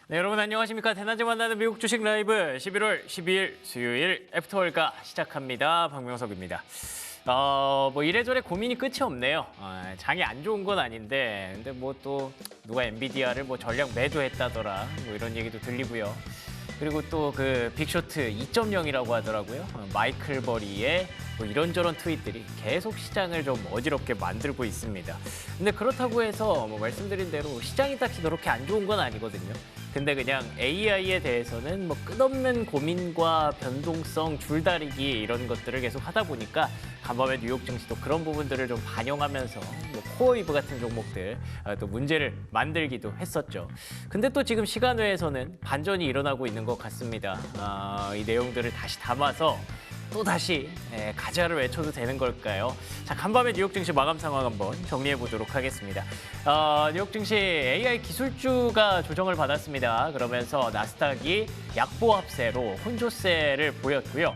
네, 여러분 안녕하십니까? 대낮에 만나는 미국 주식 라이브 11월 12일 수요일 애프터월가 시작합니다. 박명석입니다. 뭐 이래저래 고민이 끝이 없네요. 장이 안 좋은 건 아닌데, 근데 뭐 또 누가 엔비디아를 뭐 전략 매도했다더라, 뭐 이런 얘기도 들리고요. 그리고 또 그 빅쇼트 2.0이라고 하더라고요. 마이클 버리의 뭐 이런저런 트윗들이 계속 시장을 좀 어지럽게 만들고 있습니다. 근데 그렇다고 해서 뭐 말씀드린 대로 시장이 딱히 그렇게 안 좋은 건 아니거든요. 근데 그냥 AI에 대해서는 뭐 끝없는 고민과 변동성, 줄다리기 이런 것들을 계속 하다 보니까 간밤에 뉴욕 증시도 그런 부분들을 좀 반영하면서 뭐 코어이브 같은 종목들 또 문제를 만들기도 했었죠. 근데 또 지금 시간외에서는 반전이 일어나고 있는 것 같습니다. 이 내용들을 다시 담아서 또 다시 가자를 외쳐도 되는 걸까요? 자, 간밤에 뉴욕 증시 마감 상황 한번 정리해 보도록 하겠습니다. 뉴욕 증시 AI 기술주가 조정을 받았습니다. 그러면서 나스닥이 약보합세로 혼조세를 보였고요.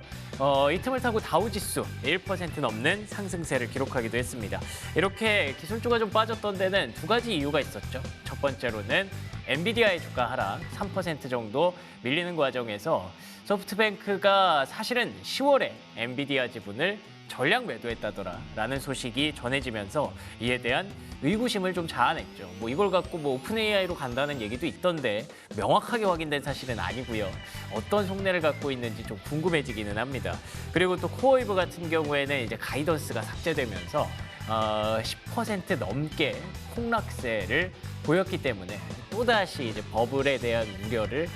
이 틈을 타고 다우지수 1% 넘는 상승세를 기록하기도 했습니다. 이렇게 기술주가 좀 빠졌던 데는 두 가지 이유가 있었죠. 첫 번째로는 엔비디아의 주가 하락 3% 정도 밀리는 과정에서 소프트뱅크가 사실은 10월에 엔비디아 지분을 전량 매도했다더라라는 소식이 전해지면서 이에 대한 의구심을 좀 자아냈죠. 뭐 이걸 갖고 뭐 오픈 AI로 간다는 얘기도 있던데 명확하게 확인된 사실은 아니고요. 어떤 속내를 갖고 있는지 좀 궁금해지기는 합니다. 그리고 또 코어이브 같은 경우에는 이제 가이던스가 삭제되면서 10% 넘게 폭락세를 보였기 때문에 또다시 이제 버블에 대한 우려를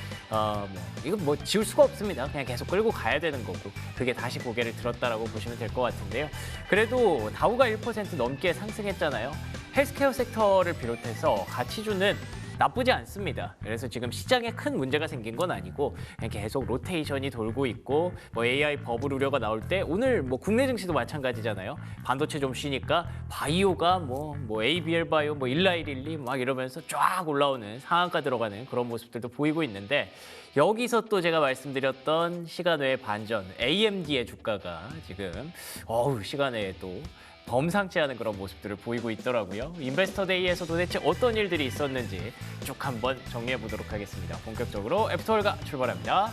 이건 뭐 지울 수가 없습니다. 그냥 계속 끌고 가야 되는 거고 그게 다시 고개를 들었다라고 보시면 될 것 같은데요. 그래도 다우가 1% 넘게 상승했잖아요. 헬스케어 섹터를 비롯해서 가치주는 나쁘지 않습니다. 그래서 지금 시장에 큰 문제가 생긴 건 아니고 그냥 계속 로테이션이 돌고 있고 뭐 AI 버블 우려가 나올 때 오늘 뭐 국내 증시도 마찬가지잖아요. 반도체 좀 쉬니까 바이오가 뭐 ABL 바이오 뭐 1112 막 이러면서 쫙 올라오는 상한가 들어가는 그런 모습들도 보이고 있는데 여기서 또 제가 말씀드렸던 시간 외의 반전 AMD의 주가가 지금 시간 외에 또 범상치 않은 그런 모습들을 보이고 있더라고요. 인베스터 데이에서 도대체 어떤 일들이 있었는지 쭉 한번 정리해 보도록 하겠습니다. 본격적으로 애프터월가 출발합니다.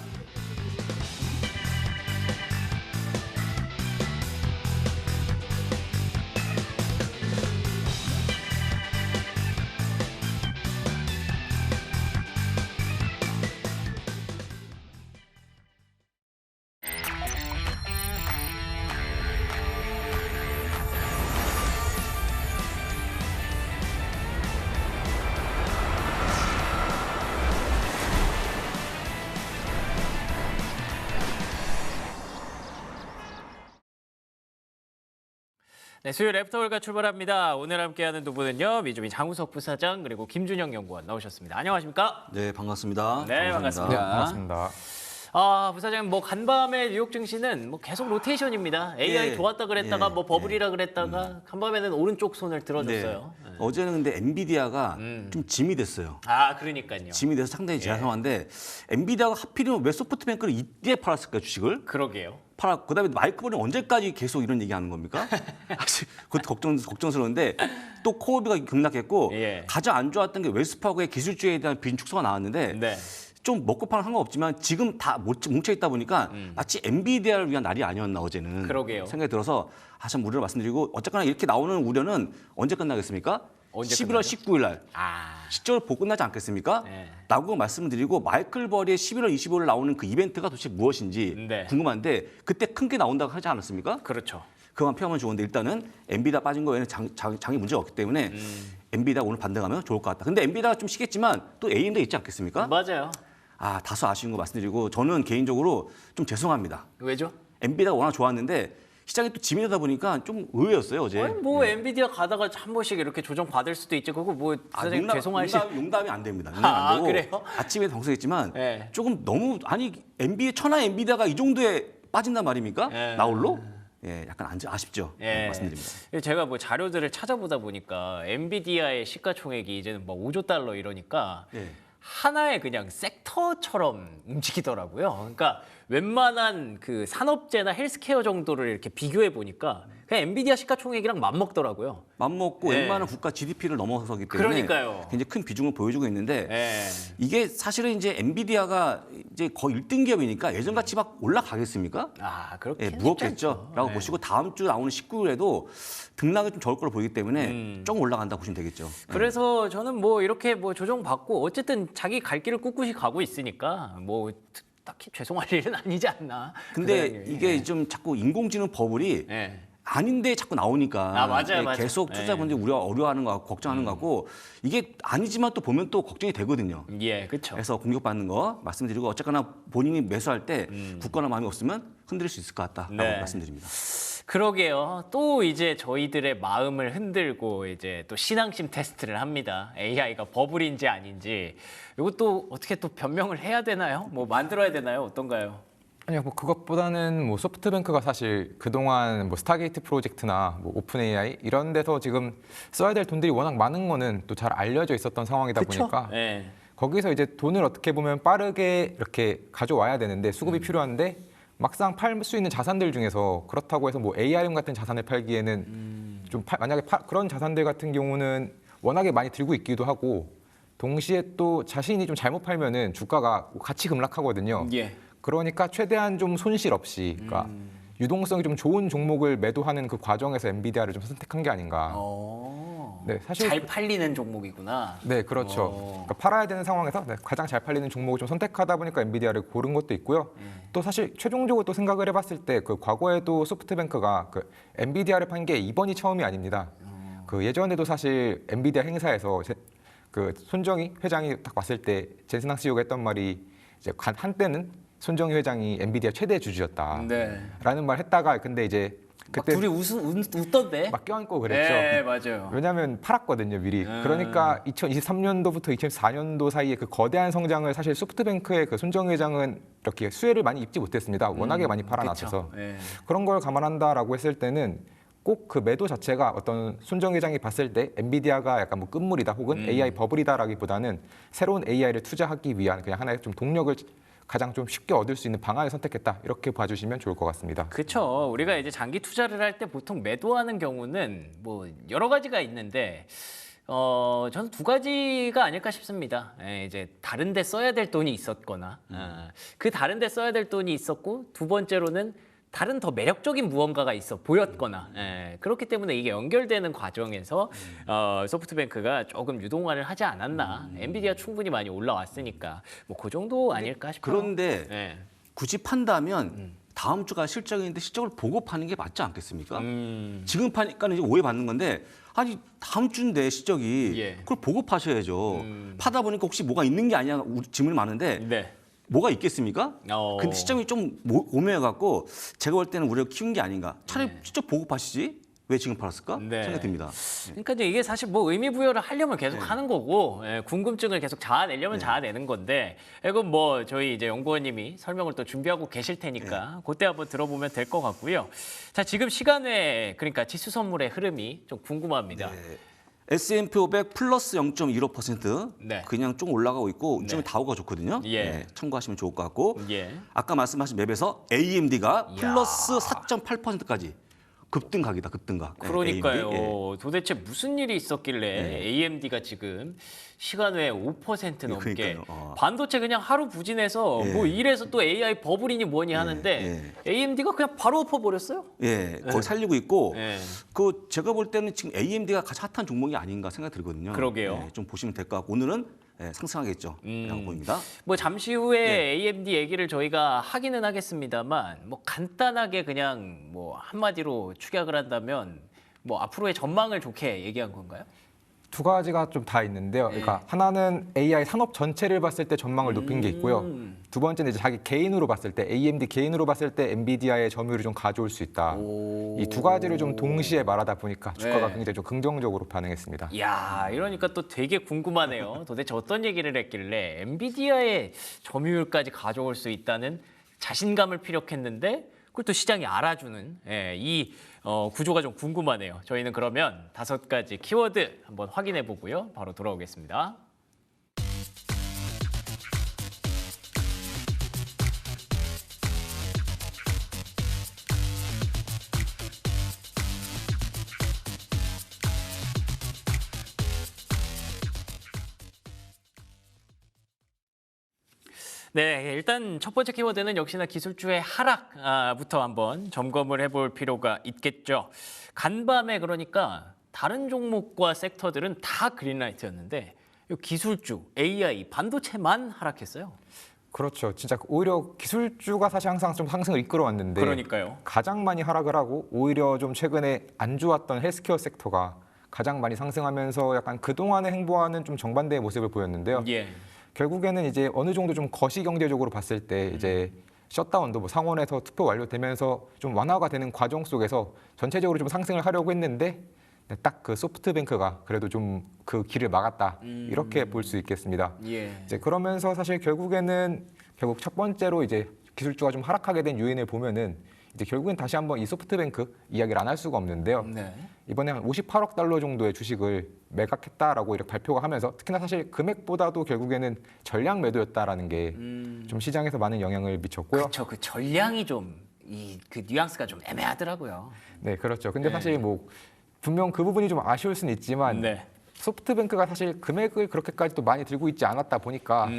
네, 수요일 애프터월가 출발합니다. 오늘 함께하는 두 분은요. 미주민 장우석 부사장 그리고 김준영 연구원 나오셨습니다. 안녕하십니까? 네, 반갑습니다. 네, 반갑습니다. 반갑습니다. 부사장님, 뭐 간밤에 뉴욕 증시는 뭐 계속 로테이션입니다. AI 예, 좋았다 그랬다가 예, 뭐 버블이라 그랬다가 간밤에는 오른쪽 손을 들어줬어요. 네. 어제는 근데 엔비디아가 좀 짐이 됐어요. 그러니까요. 짐이 돼서 상당히 죄송한데 엔비디아가 하필이면 왜 소프트뱅크를 이때 팔았을까 주식을? 그러게요. 그다음에 마이크로는 언제까지 계속 이런 얘기하는 겁니까? 그것도 걱정스러운데 또 코어비가 급락했고 예. 가장 안 좋았던 게 웰스파고의 기술주에 대한 빈 축소가 나왔는데 네. 좀 먹고 파는 상관없지만 지금 다 뭉쳐 있다 보니까 마치 엔비디아를 위한 날이 아니었나 어제는 그러게요. 생각이 들어서 참 우려를 말씀드리고 어쨌거나 이렇게 나오는 우려는 언제 끝나겠습니까? 언제 11월 19일 날 시점을 보고 끝나지 않겠습니까? 네. 라고 말씀드리고 마이클 버리의 11월 25일 나오는 그 이벤트가 도대체 무엇인지 네. 궁금한데 그때 큰 게 나온다고 하지 않았습니까? 그렇죠. 그만 피하면 좋은데 일단은 엔비디아 빠진 거에는 장이 문제가 없기 때문에 엔비디아 오늘 반등하면 좋을 것 같다. 근데 엔비디아가 좀 쉬겠지만 또 AMD 있지 않겠습니까? 맞아요. 다소 아쉬운 거 말씀드리고 저는 개인적으로 좀 죄송합니다. 왜죠? 엔비디아가 워낙 좋았는데 시장이 또 짐이 되다 보니까 좀 의외였어요 어제. 아니, 뭐 엔비디아 가다가 한 번씩 이렇게 조정 받을 수도 있지. 그거 뭐 사장님 용담이 안 됩니다. 용담이 안 되고 그래요? 아침에 방송했지만 네. 조금 너무 천하 엔비디아가 이 정도에 빠진단 말입니까? 네. 나홀로? 예, 약간 아쉽죠. 예. 말씀드립니다. 제가 뭐 자료들을 찾아보다 보니까 엔비디아의 시가총액이 이제는 뭐 5조 달러 이러니까 예. 하나의 그냥 섹터처럼 움직이더라고요. 그러니까 웬만한 그 산업재나 헬스케어 정도를 이렇게 비교해 보니까 그냥 엔비디아 시가총액이랑 맞먹더라고요. 맞먹고 네. 웬만한 국가 GDP를 넘어서기 때문에 그러니까요. 굉장히 큰 비중을 보여주고 있는데 예. 이게 사실은 이제 엔비디아가 이제 거의 1등 기업이니까 예전같이 막 올라가겠습니까? 아, 그렇게 예, 무겁겠죠.라고 보시고 다음 주 나오는 19일에도 등락이 좀 적을 거로 보이기 때문에 조금 올라간다 보시면 되겠죠. 그래서 저는 뭐 이렇게 뭐 조정받고 어쨌든 자기 갈 길을 꿋꿋이 가고 있으니까 뭐 딱히 죄송할 일은 아니지 않나. 근데 그런 이게 예. 좀 자꾸 인공지능 버블이 예. 아닌데 자꾸 나오니까 아, 맞아요, 예, 맞아요. 계속 투자자분들이 어려워하는 거 같고 걱정하는 거 같고 이게 아니지만 또 보면 또 걱정이 되거든요. 예, 그렇죠. 그래서 공격받는 거 말씀드리고 어쨌거나 본인이 매수할 때 굳건한 마음이 없으면 흔들릴 수 있을 것 같다라고 네. 말씀드립니다. 그러게요. 또 이제 저희들의 마음을 흔들고 이제 또 신앙심 테스트를 합니다. AI가 버블인지 아닌지. 이것도 어떻게 또 변명을 해야 되나요? 뭐 만들어야 되나요? 어떤가요? 아니요, 뭐 그것보다는 뭐 소프트뱅크가 사실 그동안 뭐 스타게이트 프로젝트나 뭐 오픈 AI 이런 데서 지금 써야 될 돈들이 워낙 많은 거는 또 잘 알려져 있었던 상황이다 보니까 예. 거기서 이제 돈을 어떻게 보면 빠르게 이렇게 가져와야 되는데 수급이 필요한데 막상 팔 수 있는 자산들 중에서 그렇다고 해서 뭐 ARM 같은 자산을 팔기에는 좀 만약에 그런 자산들 같은 경우는 워낙에 많이 들고 있기도 하고 동시에 또 자신이 좀 잘못 팔면은 주가가 같이 급락하거든요. 예. 그러니까 최대한 좀 손실 없이, 그러니까 유동성이 좀 좋은 종목을 매도하는 그 과정에서 엔비디아를 좀 선택한 게 아닌가. 네, 사실 잘 팔리는 종목이구나. 네, 그렇죠. 그러니까 팔아야 되는 상황에서 가장 잘 팔리는 종목을 좀 선택하다 보니까 엔비디아를 고른 것도 있고요. 또 사실 최종적으로 또 생각을 해봤을 때 그 과거에도 소프트뱅크가 그 엔비디아를 판 게 이번이 처음이 아닙니다. 그 예전에도 사실 엔비디아 행사에서 그 손정희 회장이 딱 왔을 때 젠슨항 CEO가 했던 말이 이제 한때는 손정희 회장이 엔비디아 최대 주주였다라는 네. 말 했다가 근데 이제 그때 둘이 웃던데. 막 껴안고 그랬죠. 네, 맞아요. 왜냐하면 팔았거든요 미리. 그러니까 2023년도부터 2024년도 사이에 그 거대한 성장을 사실 소프트뱅크의 그 손정희 회장은 이렇게 수혜를 많이 입지 못했습니다. 워낙에 많이 팔아놨어서. 그쵸. 예. 그런 걸 감안한다라고 했을 때는 꼭 그 매도 자체가 어떤 손정 회장이 봤을 때 엔비디아가 약간 뭐 끝물이다 혹은 AI 버블이다라기보다는 새로운 AI를 투자하기 위한 그냥 하나의 좀 동력을 가장 좀 쉽게 얻을 수 있는 방안을 선택했다 이렇게 봐주시면 좋을 것 같습니다. 그렇죠. 우리가 이제 장기 투자를 할 때 보통 매도하는 경우는 뭐 여러 가지가 있는데 저는 두 가지가 아닐까 싶습니다. 예, 이제 다른 데 써야 될 돈이 있었거나 그 다른 데 써야 될 돈이 있었고 두 번째로는 다른 더 매력적인 무언가가 있어 보였거나 그렇기 때문에 이게 연결되는 과정에서 소프트뱅크가 조금 유동화를 하지 않았나. 엔비디아 충분히 많이 올라왔으니까 뭐 그 정도 아닐까 싶어요. 그런데 예. 굳이 판다면 다음 주가 실적인데 실적을 보고 파는 게 맞지 않겠습니까? 지금 파니까는 이제 오해받는 건데 아니 다음 주인데 실적이 예. 그걸 보고 파셔야죠. 파다 보니까 혹시 뭐가 있는 게 아니야 질문이 많은데 네. 뭐가 있겠습니까? 근데 시점이 좀 오묘해갖고 제가 볼 때는 우리가 키운 게 아닌가. 차라리 직접 보고 파시지 왜 지금 팔았을까? 네. 생각이 듭니다. 그러니까 이게 사실 뭐 의미 부여를 하려면 계속 하는 거고 궁금증을 계속 자아내려면 자아내는 건데 이건 뭐 저희 이제 연구원님이 설명을 또 준비하고 계실 테니까 그때 한번 들어보면 될 것 같고요. 자, 지금 시간에 그러니까 지수 선물의 흐름이 좀 궁금합니다. S&P 500 플러스 0.15% 네. 그냥 좀 올라가고 있고 이점에 다우가 좋거든요. 예. 참고하시면 좋을 것 같고 예. 아까 말씀하신 맵에서 AMD가 이야. 플러스 4.8%까지 급등각이다. 급등각. 그러니까요. AMD. 예. 도대체 무슨 일이 있었길래 AMD가 지금 시간 외에 5% 넘게 그러니까요. 반도체 그냥 하루 부진해서 뭐 이래서 또 AI 버블이니 뭐니 하는데 AMD가 그냥 바로 엎어버렸어요. 예, 거의 살리고 있고 예. 그 제가 볼 때는 지금 AMD가 가장 핫한 종목이 아닌가 생각이 들거든요. 그러게요. 좀 보시면 될 것 같고 오늘은 상승하겠죠.라고 보입니다. 뭐 잠시 후에 AMD 얘기를 저희가 하기는 하겠습니다만 뭐 간단하게 그냥 뭐 한마디로 축약을 한다면 뭐 앞으로의 전망을 좋게 얘기한 건가요? 두 가지가 좀 다 있는데요. 그러니까 하나는 AI 산업 전체를 봤을 때 전망을 높인 게 있고요. 두 번째는 이제 자기 개인으로 봤을 때 AMD 개인으로 봤을 때 엔비디아의 점유율을 좀 가져올 수 있다. 이 두 가지를 좀 동시에 말하다 보니까 주가가 네. 굉장히 좀 긍정적으로 반응했습니다. 이야, 이러니까 또 되게 궁금하네요. 도대체 어떤 얘기를 했길래 엔비디아의 점유율까지 가져올 수 있다는 자신감을 피력했는데 그걸 또 시장이 알아주는 이 구조가 좀 궁금하네요. 저희는 그러면 5가지 키워드 한번 확인해 보고요. 바로 돌아오겠습니다. 네, 일단 첫 번째 키워드는 역시나 기술주의 하락부터 한번 점검을 해볼 필요가 있겠죠. 간밤에 그러니까 다른 종목과 섹터들은 다 그린라이트였는데 이 기술주, AI, 반도체만 하락했어요. 그렇죠. 진짜 오히려 기술주가 사실 항상 좀 상승을 이끌어왔는데 그러니까요. 가장 많이 하락을 하고 오히려 좀 최근에 안 좋았던 헬스케어 섹터가 가장 많이 상승하면서 약간 그동안의 행보와는 좀 정반대의 모습을 보였는데요. 예. 결국에는 이제 어느 정도 좀 거시 경제적으로 봤을 때 이제 셧다운도 뭐 상원에서 투표 완료되면서 좀 완화가 되는 과정 속에서 전체적으로 좀 상승을 하려고 했는데 딱 그 소프트뱅크가 그래도 좀 그 길을 막았다 이렇게 볼 수 있겠습니다. 예. 이제 그러면서 사실 결국에는 결국 첫 번째로 이제 기술주가 좀 하락하게 된 요인을 보면은 이제 결국엔 다시 한번 이 소프트뱅크 이야기를 안 할 수가 없는데요. 네. 이번에 한 58억 달러 정도의 주식을 매각했다라고 이렇게 발표가 하면서 특히나 사실 금액보다도 결국에는 전량 매도였다라는 게 좀 시장에서 많은 영향을 미쳤고요. 그렇죠. 그 전량이 좀 그 뉘앙스가 좀 애매하더라고요. 네, 그렇죠. 근데 네. 사실 뭐 분명 그 부분이 좀 아쉬울 수는 있지만 네. 소프트뱅크가 사실 금액을 그렇게까지 또 많이 들고 있지 않았다 보니까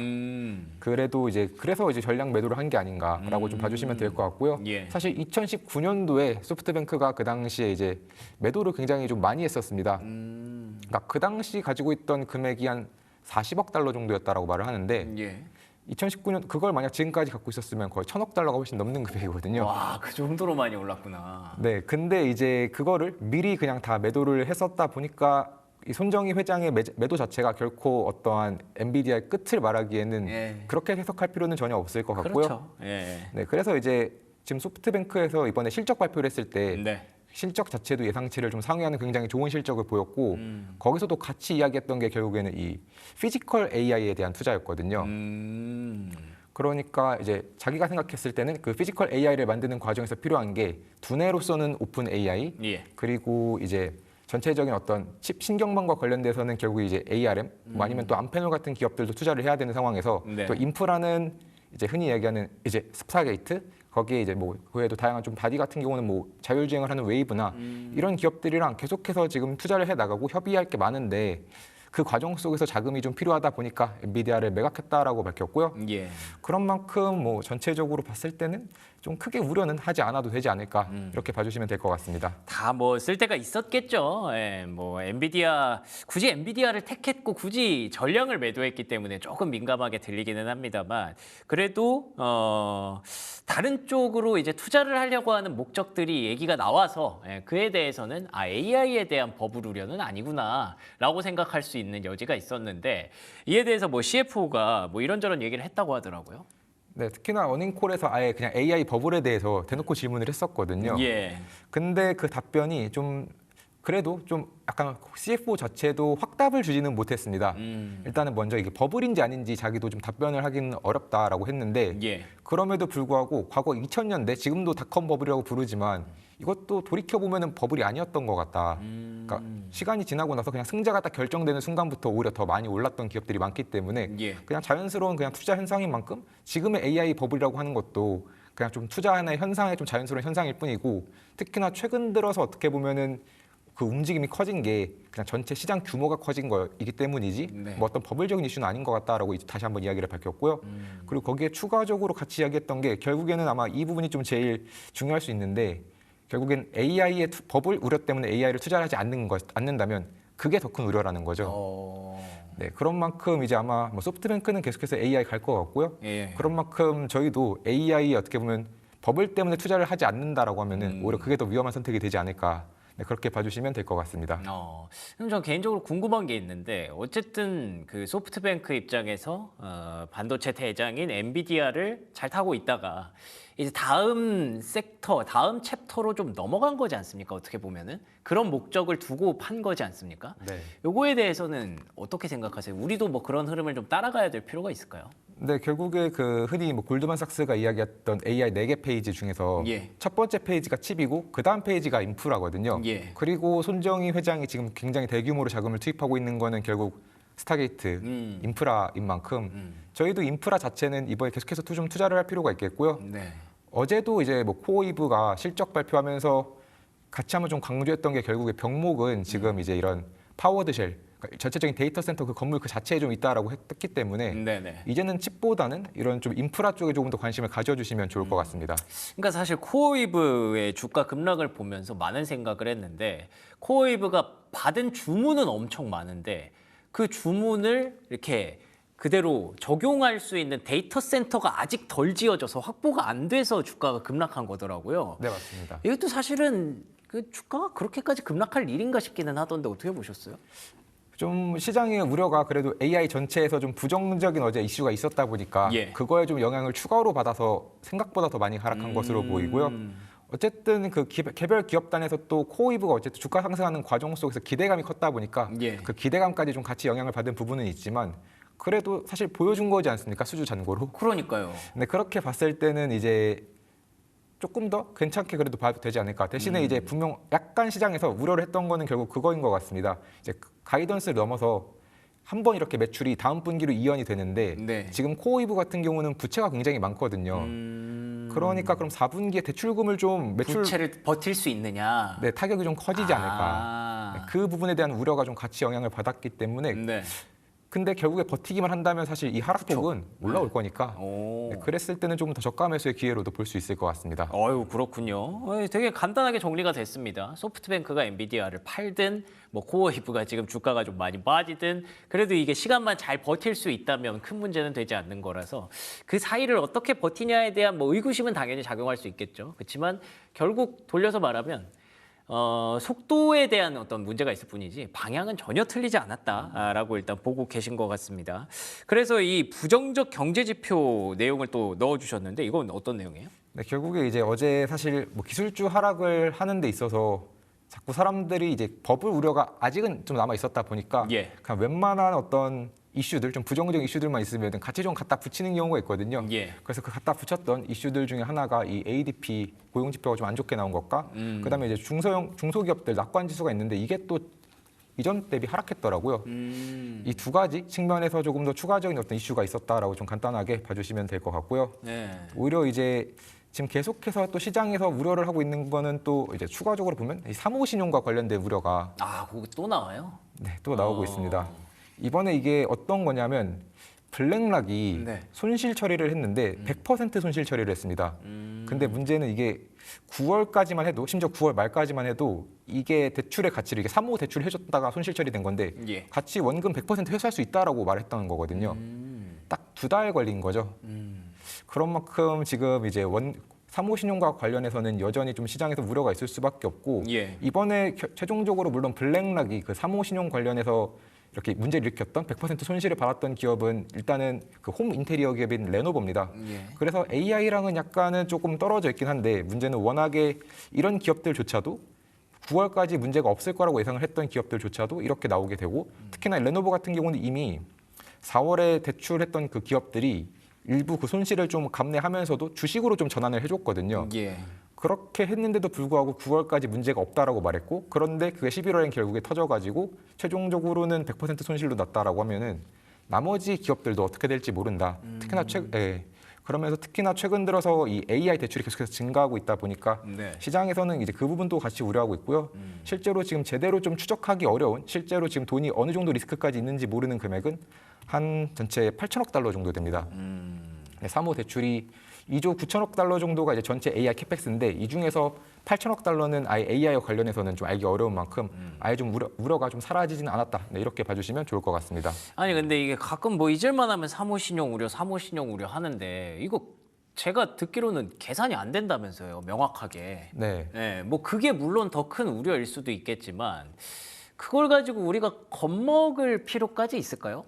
그래도 이제 그래서 이제 전량 매도를 한 게 아닌가라고 좀 봐주시면 될 것 같고요. 예. 사실 2019년도에 소프트뱅크가 그 당시에 이제 매도를 굉장히 좀 많이 했었습니다. 그러니까 그 당시 가지고 있던 금액이 한 40억 달러 정도였다라고 말을 하는데 예. 2019년 그걸 만약 지금까지 갖고 있었으면 거의 1,000억 달러가 훨씬 넘는 금액이거든요. 와, 그 정도로 많이 올랐구나. 네, 근데 이제 그거를 미리 그냥 다 매도를 했었다 보니까 이 손정희 회장의 매도 자체가 결코 어떠한 엔비디아의 끝을 말하기에는 예. 그렇게 해석할 필요는 전혀 없을 것 같고요. 그렇죠. 예. 네, 그래서 이제 지금 소프트뱅크에서 이번에 실적 발표를 했을 때 네. 실적 자체도 예상치를 좀 상회하는 굉장히 좋은 실적을 보였고 거기서도 같이 이야기했던 게 결국에는 이 피지컬 AI에 대한 투자였거든요. 그러니까 이제 자기가 생각했을 때는 그 피지컬 AI를 만드는 과정에서 필요한 게 두뇌로서는 오픈 AI 예. 그리고 이제 전체적인 어떤 칩 신경망과 관련돼서는 결국 이제 ARM 뭐 아니면 또 암페놀 같은 기업들도 투자를 해야 되는 상황에서 네. 또 인프라는 이제 흔히 얘기하는 이제 스타게이트 거기에 이제 뭐 그 외에도 다양한 좀 바디 같은 경우는 뭐 자율주행을 하는 웨이브나 이런 기업들이랑 계속해서 지금 투자를 해 나가고 협의할 게 많은데 그 과정 속에서 자금이 좀 필요하다 보니까 엔비디아를 매각했다라고 밝혔고요. 예. 그런 만큼 뭐 전체적으로 봤을 때는 좀 크게 우려는 하지 않아도 되지 않을까 이렇게 봐주시면 될 것 같습니다. 다 뭐 쓸 데가 있었겠죠. 예, 뭐 엔비디아 굳이 엔비디아를 택했고 굳이 전량을 매도했기 때문에 조금 민감하게 들리기는 합니다만 그래도 다른 쪽으로 이제 투자를 하려고 하는 목적들이 얘기가 나와서 그에 대해서는 AI에 대한 버블 우려는 아니구나라고 생각할 수 있는 여지가 있었는데 이에 대해서 뭐 CFO가 뭐 이런저런 얘기를 했다고 하더라고요. 네, 특히나 어닝콜에서 아예 그냥 AI 버블에 대해서 대놓고 질문을 했었거든요. 예. 근데 그 답변이 좀 그래도 좀 약간 CFO 자체도 확답을 주지는 못했습니다. 일단은 먼저 이게 버블인지 아닌지 자기도 좀 답변을 하기는 어렵다라고 했는데 예. 그럼에도 불구하고 과거 2000년대 지금도 닷컴 버블이라고 부르지만 이것도 돌이켜 보면은 버블이 아니었던 것 같다. 그러니까 시간이 지나고 나서 그냥 승자가 딱 결정되는 순간부터 오히려 더 많이 올랐던 기업들이 많기 때문에 예. 그냥 자연스러운 그냥 투자 현상인 만큼 지금의 AI 버블이라고 하는 것도 그냥 좀 투자 하나의 현상의 좀 자연스러운 현상일 뿐이고 특히나 최근 들어서 어떻게 보면은 그 움직임이 커진 게 그냥 전체 시장 규모가 커진 거이기 때문이지 네. 뭐 어떤 버블적인 이슈는 아닌 것 같다라고 이제 다시 한번 이야기를 밝혔고요. 그리고 거기에 추가적으로 같이 이야기했던 게 결국에는 아마 이 부분이 좀 제일 중요할 수 있는데 결국엔 AI의 버블 우려 때문에 AI를 투자하지 않는다면 그게 더 큰 우려라는 거죠. 네, 그런 만큼 이제 아마 뭐 소프트뱅크는 계속해서 AI 갈 것 같고요. 예. 그런 만큼 저희도 AI에 어떻게 보면 버블 때문에 투자를 하지 않는다라고 하면은 오히려 그게 더 위험한 선택이 되지 않을까. 네, 그렇게 봐주시면 될 것 같습니다. 그럼 전 개인적으로 궁금한 게 있는데 어쨌든 그 소프트뱅크 입장에서 반도체 대장인 엔비디아를 잘 타고 있다가 이제 다음 섹터, 다음 챕터로 좀 넘어간 거지 않습니까? 어떻게 보면은 그런 목적을 두고 판 거지 않습니까? 네. 요거에 대해서는 어떻게 생각하세요? 우리도 뭐 그런 흐름을 좀 따라가야 될 필요가 있을까요? 네, 결국에 그 흔히 뭐 골드만삭스가 이야기했던 AI 4개 페이지 중에서 예. 첫 번째 페이지가 칩이고 그 다음 페이지가 인프라거든요. 예. 그리고 손정희 회장이 지금 굉장히 대규모로 자금을 투입하고 있는 거는 결국 스타게이트 인프라인 만큼 저희도 인프라 자체는 이번에 계속해서 좀 투자를 할 필요가 있겠고요. 네. 어제도 이제 뭐 코어이브가 실적 발표하면서 같이 한번 좀 강조했던 게 결국에 병목은 지금 이제 이런 파워드 쉘 그러니까 전체적인 데이터 센터 그 건물 그 자체에 좀 있다라고 했기 때문에 네네. 이제는 칩보다는 이런 좀 인프라 쪽에 조금 더 관심을 가져주시면 좋을 것 같습니다. 그러니까 사실 코어웨이브의 주가 급락을 보면서 많은 생각을 했는데 코어웨이브가 받은 주문은 엄청 많은데 그 주문을 이렇게 그대로 적용할 수 있는 데이터 센터가 아직 덜 지어져서 확보가 안 돼서 주가가 급락한 거더라고요. 네, 맞습니다. 이것도 사실은 그 주가가 그렇게까지 급락할 일인가 싶기는 하던데 어떻게 보셨어요? 좀 시장의 우려가 그래도 AI 전체에서 좀 부정적인 어제 이슈가 있었다 보니까 예. 그거에 좀 영향을 추가로 받아서 생각보다 더 많이 하락한 것으로 보이고요. 어쨌든 그 개별 기업단에서 또 코어웨이브가 어쨌든 주가 상승하는 과정 속에서 기대감이 컸다 보니까 예. 그 기대감까지 좀 같이 영향을 받은 부분은 있지만 그래도 사실 보여준 거지 않습니까? 수주 잔고로. 그러니까요. 근데 그렇게 봤을 때는 이제 조금 더 괜찮게 그래도 봐도 되지 않을까. 대신에 이제 분명 약간 시장에서 우려를 했던 거는 결국 그거인 것 같습니다. 이제 가이던스를 넘어서 한 번 이렇게 매출이 다음 분기로 이연이 되는데 네. 지금 코어웨이브 같은 경우는 부채가 굉장히 많거든요. 그러니까 그럼 4분기에 대출금을 좀 매출 부채를 버틸 수 있느냐? 네, 타격이 좀 커지지 않을까. 아. 네, 그 부분에 대한 우려가 좀 같이 영향을 받았기 때문에 네. 근데 결국에 버티기만 한다면 사실 이 하락폭은 올라올 거니까 오. 네, 그랬을 때는 좀 더 저가 매수의 기회로도 볼 수 있을 것 같습니다. 어유 그렇군요. 되게 간단하게 정리가 됐습니다. 소프트뱅크가 엔비디아를 팔든 뭐 코어웨이브가 지금 주가가 좀 많이 빠지든 그래도 이게 시간만 잘 버틸 수 있다면 큰 문제는 되지 않는 거라서 그 사이를 어떻게 버티냐에 대한 뭐 의구심은 당연히 작용할 수 있겠죠. 그렇지만 결국 돌려서 말하면 속도에 대한 어떤 문제가 있을 뿐이지 방향은 전혀 틀리지 않았다라고 일단 보고 계신 것 같습니다. 그래서 이 부정적 경제 지표 내용을 또 넣어주셨는데 이건 어떤 내용이에요? 네, 결국에 이제 어제 사실 뭐 기술주 하락을 하는 데 있어서 자꾸 사람들이 이제 버블 우려가 아직은 좀 남아 있었다 보니까 예. 그냥 웬만한 어떤 이슈들 좀 부정적인 이슈들만 있으면 같이 좀 갖다 붙이는 경우가 있거든요. 예. 그래서 그 갖다 붙였던 이슈들 중에 하나가 이 ADP 고용 지표가 좀 안 좋게 나온 것과 그다음에 이제 중소기업들 낙관 지수가 있는데 이게 또 이전 대비 하락했더라고요. 이 두 가지 측면에서 조금 더 추가적인 어떤 이슈가 있었다라고 좀 간단하게 봐주시면 될 것 같고요. 네. 오히려 이제 지금 계속해서 또 시장에서 우려를 하고 있는 거는 또 이제 추가적으로 보면 이 사모신용과 관련된 우려가 아, 그거 또 나와요? 네, 또 나오고 있습니다. 이번에 이게 어떤 거냐면 블랙락이 네. 손실 처리를 했는데 100% 손실 처리를 했습니다. 근데 문제는 이게 9월까지만 해도 심지어 9월 말까지만 해도 이게 대출의 가치를 이게 사모 대출 해줬다가 손실 처리된 건데 예. 같이 원금 100% 회수할 수 있다라고 말했던 거거든요. 딱 2달 걸린 거죠. 그런 만큼 지금 이제 사모신용과 관련해서는 여전히 좀 시장에서 우려가 있을 수밖에 없고 예. 이번에 최종적으로 물론 블랙락이 그 사모신용 관련해서 이렇게 문제를 일으켰던 100% 손실을 받았던 기업은 일단은 그 홈 인테리어 기업인 레노버입니다. 예. 그래서 AI랑은 약간은 조금 떨어져 있긴 한데 문제는 워낙에 이런 기업들조차도 9월까지 문제가 없을 거라고 예상을 했던 기업들조차도 이렇게 나오게 되고 특히나 레노버 같은 경우는 이미 4월에 대출했던 그 기업들이 일부 그 손실을 좀 감내하면서도 주식으로 좀 전환을 해줬거든요. 예. 그렇게 했는데도 불구하고 9월까지 문제가 없다라고 말했고 그런데 그게 11월엔 결국에 터져가지고 최종적으로는 100% 손실로 났다라고 하면은 나머지 기업들도 어떻게 될지 모른다. 그러면서 특히나 최근 들어서 이 AI 대출이 계속해서 증가하고 있다 보니까 네. 시장에서는 이제 그 부분도 같이 우려하고 있고요. 실제로 지금 제대로 좀 추적하기 어려운 실제로 지금 돈이 어느 정도 리스크까지 있는지 모르는 금액은 한 전체 8천억 달러 정도 됩니다. 네, 사모 대출이 2조 9천억 달러 정도가 이제 전체 AI 캐펙스인데 이 중에서 8천억 달러는 아예 AI와 관련해서는 좀 알기 어려운 만큼 아예 좀 우려가 좀 사라지지는 않았다. 네, 이렇게 봐주시면 좋을 것 같습니다. 아니 근데 이게 가끔 뭐 잊을만 하면 사모신용 우려 하는데 이거 제가 듣기로는 계산이 안 된다면서요, 명확하게. 네. 네, 뭐 그게 물론 더 큰 우려일 수도 있겠지만 그걸 가지고 우리가 겁먹을 필요까지 있을까요?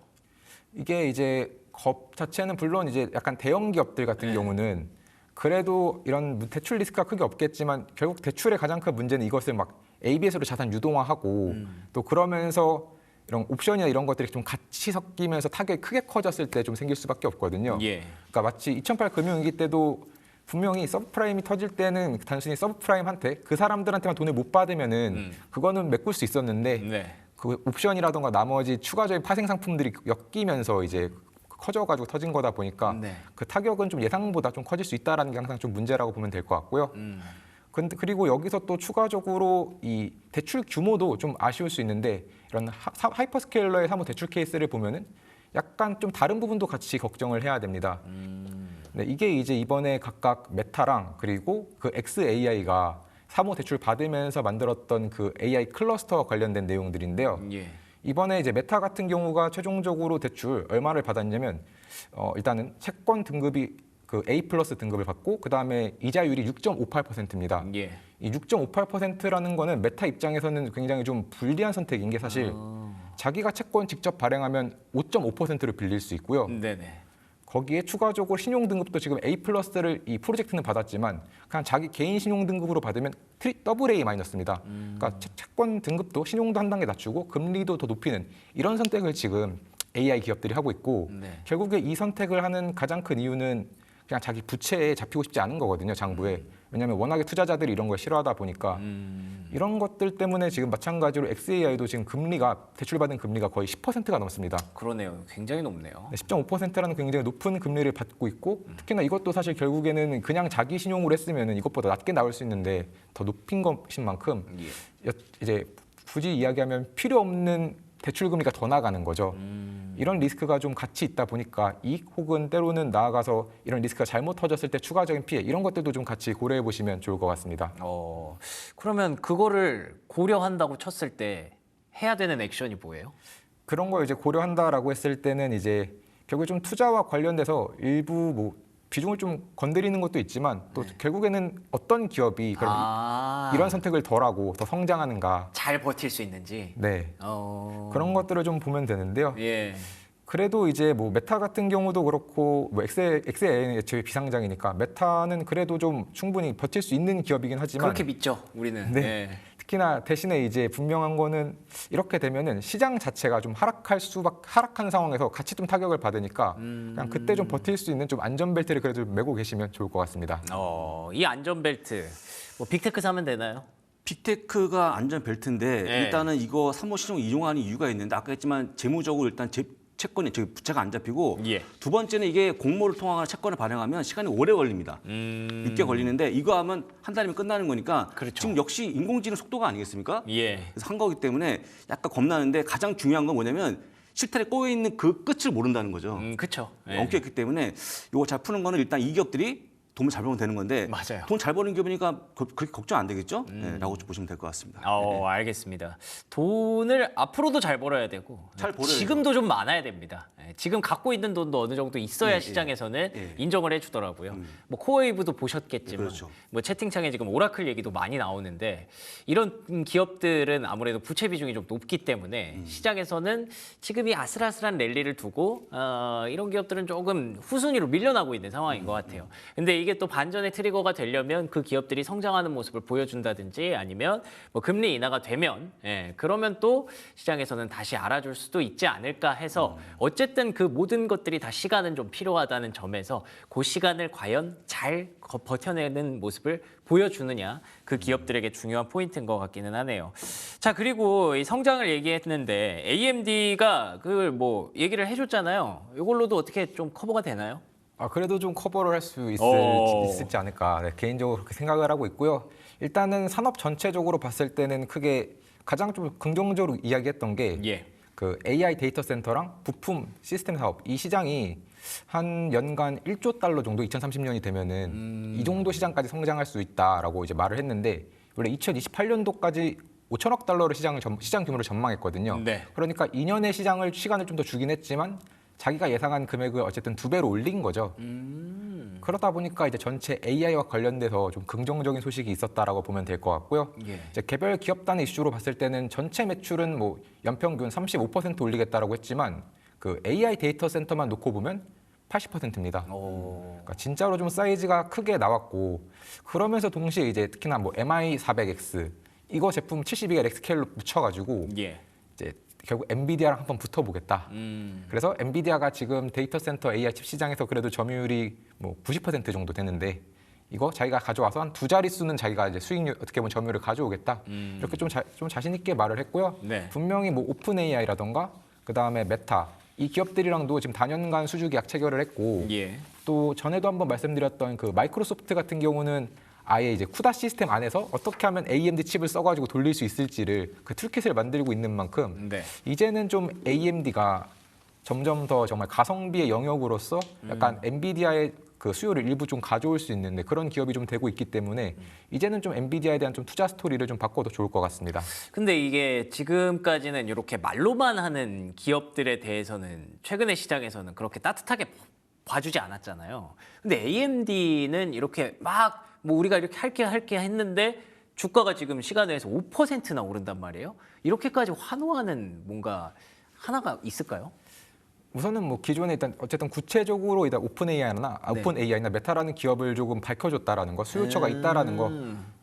이게 이제 법 자체는 물론 이제 약간 대형 기업들 같은 네. 경우는 그래도 이런 대출 리스크가 크게 없겠지만 결국 대출의 가장 큰 문제는 이것을 막 ABS로 자산 유동화하고 또 그러면서 이런 옵션이나 이런 것들이 좀 같이 섞이면서 타격이 크게 커졌을 때 좀 생길 수밖에 없거든요. 예. 그러니까 마치 2008 금융위기 때도 분명히 서브프라임이 터질 때는 단순히 서브프라임한테 그 사람들한테만 돈을 못 받으면은 그거는 메꿀 수 있었는데 네. 그 옵션이라던가 나머지 추가적인 파생 상품들이 엮이면서 이제 커져가지고 터진 거다 보니까 네. 그 타격은 좀 예상보다 좀 커질 수 있다라는 게 항상 좀 문제라고 보면 될 것 같고요. 근데 그리고 여기서 또 추가적으로 이 대출 규모도 좀 아쉬울 수 있는데 이런 하이퍼스케일러의 사무 대출 케이스를 보면은 약간 좀 다른 부분도 같이 걱정을 해야 됩니다. 네, 이게 이제 이번에 각각 메타랑 그리고 그 XAI가 사무 대출 받으면서 만들었던 그 AI 클러스터와 관련된 내용들인데요. 예. 이번에 이제 메타 같은 경우가 최종적으로 대출 얼마를 받았냐면 일단은 채권 등급이 그 A 플러스 등급을 받고 그 다음에 이자율이 6.58%입니다. 예. 이 6.58%라는 거는 메타 입장에서는 굉장히 좀 불리한 선택인 게 사실 자기가 채권 직접 발행하면 5.5%를 빌릴 수 있고요. 네네. 거기에 추가적으로 신용 등급도 지금 A 플러스를 이 프로젝트는 받았지만 그냥 자기 개인 신용 등급으로 받으면 더블 A 마이너스입니다. 그러니까 채권 등급도 신용도 한 단계 낮추고 금리도 더 높이는 이런 선택을 지금 AI 기업들이 하고 있고 네. 결국에 이 선택을 하는 가장 큰 이유는 그냥 자기 부채에 잡히고 싶지 않은 거거든요, 장부에. 왜냐하면 워낙에 투자자들이 이런 걸 싫어하다 보니까 이런 것들 때문에 지금 마찬가지로 XAI도 지금 금리가 대출받은 금리가 거의 10%가 넘습니다. 그러네요. 굉장히 높네요. 10.5%라는 굉장히 높은 금리를 받고 있고 특히나 이것도 사실 결국에는 그냥 자기 신용으로 했으면 이것보다 낮게 나올 수 있는데 더 높인 것인 만큼 이제 굳이 이야기하면 필요 없는 대출 금리가 더 나가는 거죠. 이런 리스크가 좀 같이 있다 보니까 이익 혹은 때로는 나아가서 이런 리스크가 잘못 터졌을 때 추가적인 피해 이런 것들도 좀 같이 고려해 보시면 좋을 것 같습니다. 그러면 그거를 고려한다고 쳤을 때 해야 되는 액션이 뭐예요? 그런 걸 이제 고려한다라고 했을 때는 이제 결국에 좀 투자와 관련돼서 일부 뭐 비중을 좀 건드리는 것도 있지만 또 결국에는 어떤 기업이 그런 이런 선택을 덜 하고 더 성장하는가 잘 버틸 수 있는지. 네. 그런 것들을 좀 보면 되는데요. 예. 그래도 이제 뭐 메타 같은 경우도 그렇고 뭐 XAI는 애초에 비상장이니까 메타는 그래도 좀 충분히 버틸 수 있는 기업이긴 하지만 그렇게 믿죠, 우리는. 네. 예. 특히나 대신에 이제 분명한 거는 이렇게 되면은 시장 자체가 좀 하락한 상황에서 같이 좀 타격을 받으니까 그냥 그때 좀 버틸 수 있는 좀 안전벨트를 그래도 메고 계시면 좋을 것 같습니다. 이 안전벨트, 뭐 빅테크 사면 되나요? 빅테크가 안전벨트인데 네. 일단은 이거 사모시중 이용하는 이유가 있는데 아까 했지만 재무적으로 일단 채권이 부채가 안 잡히고 예. 두 번째는 이게 공모를 통한 채권을 발행하면 시간이 오래 걸립니다. 6개월 걸리는데 이거 하면 한 달이면 끝나는 거니까 그렇죠. 지금 역시 인공지능 속도가 아니겠습니까? 예. 그래서 한 거기 때문에 약간 겁나는데 가장 중요한 건 뭐냐면 실타래 꼬여 있는 그 끝을 모른다는 거죠. 그렇죠. 예. 엉켜있기 때문에 이거 잘 푸는 거는 일단 이 기업들이 돈을 잘 벌면 되는 건데 맞아요. 돈 잘 버는 기업이니까 그렇게 걱정 안 되겠죠? 네, 라고 좀 보시면 될 것 같습니다. 알겠습니다. 돈을 앞으로도 잘 벌어야 되고 잘 벌어야 지금도 좀 많아야 됩니다. 지금 갖고 있는 돈도 어느 정도 있어야 시장에서는 인정을 해주더라고요. 뭐 코어웨이브도 보셨겠지만 그렇죠. 뭐 채팅창에 지금 오라클 얘기도 많이 나오는데 이런 기업들은 아무래도 부채 비중이 좀 높기 때문에 시장에서는 지금 이 아슬아슬한 랠리를 두고 이런 기업들은 조금 후순위로 밀려나고 있는 상황인 것 같아요. 근데 이게 또 반전의 트리거가 되려면 그 기업들이 성장하는 모습을 보여준다든지 아니면 뭐 금리 인하가 되면 그러면 또 시장에서는 다시 알아줄 수도 있지 않을까 해서 어쨌든 그 모든 것들이 다 시간은 좀 필요하다는 점에서 그 시간을 과연 잘 버텨내는 모습을 보여주느냐 그 기업들에게 중요한 포인트인 것 같기는 하네요. 자 그리고 이 성장을 얘기했는데 AMD가 그걸 뭐 얘기를 해줬잖아요. 이걸로도 어떻게 좀 커버가 되나요? 그래도 좀 커버를 할 수 있을지 않을까 개인적으로 그렇게 생각을 하고 있고요. 일단은 산업 전체적으로 봤을 때는 크게 가장 좀 긍정적으로 이야기했던 게 그 AI 데이터 센터랑 부품 시스템 사업 이 시장이 한 연간 1조 달러 정도 2030년이 되면은 이 정도 시장까지 성장할 수 있다라고 이제 말을 했는데 원래 2028년도까지 5천억 달러를 시장 규모를 전망했거든요. 네. 그러니까 2년의 시간을 좀 더 주긴 했지만 자기가 예상한 금액을 어쨌든 2배로 올린 거죠. 그러다 보니까 이제 전체 AI와 관련돼서 좀 긍정적인 소식이 있었다라고 보면 될 것 같고요. 이제 개별 기업단의 이슈로 봤을 때는 전체 매출은 뭐 연평균 35% 올리겠다라고 했지만 그 AI 데이터 센터만 놓고 보면 80%입니다. 그러니까 진짜로 좀 사이즈가 크게 나왔고 그러면서 동시에 이제 특히나 뭐 MI400X 이거 제품 72개 렉스케일로 붙여가지고 이제 결국 엔비디아랑 한번 붙어보겠다. 그래서 엔비디아가 지금 데이터 센터 AI 칩 시장에서 그래도 점유율이 뭐 90% 정도 되는데 이거 자기가 가져와서 한 두 자릿수는 자기가 이제 수익률 어떻게 보면 점유율을 가져오겠다. 이렇게 좀 자신 있게 말을 했고요. 분명히 뭐 오픈 AI라던가 그 다음에 메타 이 기업들이랑도 지금 단연간 수주 계약 체결을 했고 또 전에도 한번 말씀드렸던 그 마이크로소프트 같은 경우는 아예 이제 쿠다 시스템 안에서 어떻게 하면 AMD 칩을 써가지고 돌릴 수 있을지를 그 툴킷을 만들고 있는 만큼 네. 이제는 좀 AMD가 점점 더 정말 가성비의 영역으로서 약간 엔비디아의 그 수요를 일부 좀 가져올 수 있는데 그런 기업이 좀 되고 있기 때문에 이제는 좀 엔비디아에 대한 좀 투자 스토리를 좀 바꿔도 좋을 것 같습니다. 근데 이게 지금까지는 이렇게 말로만 하는 기업들에 대해서는 최근의 시장에서는 그렇게 따뜻하게 봐주지 않았잖아요. 근데 AMD는 이렇게 막 뭐 우리가 이렇게 할게 했는데 주가가 지금 시간에서 5%나 오른단 말이에요. 이렇게까지 환호하는 뭔가 하나가 있을까요? 우선은 뭐 기존에 일단 어쨌든 구체적으로 일단 오픈 AI나 메타라는 기업을 조금 밝혀줬다라는 거, 수요처가 있다라는 거,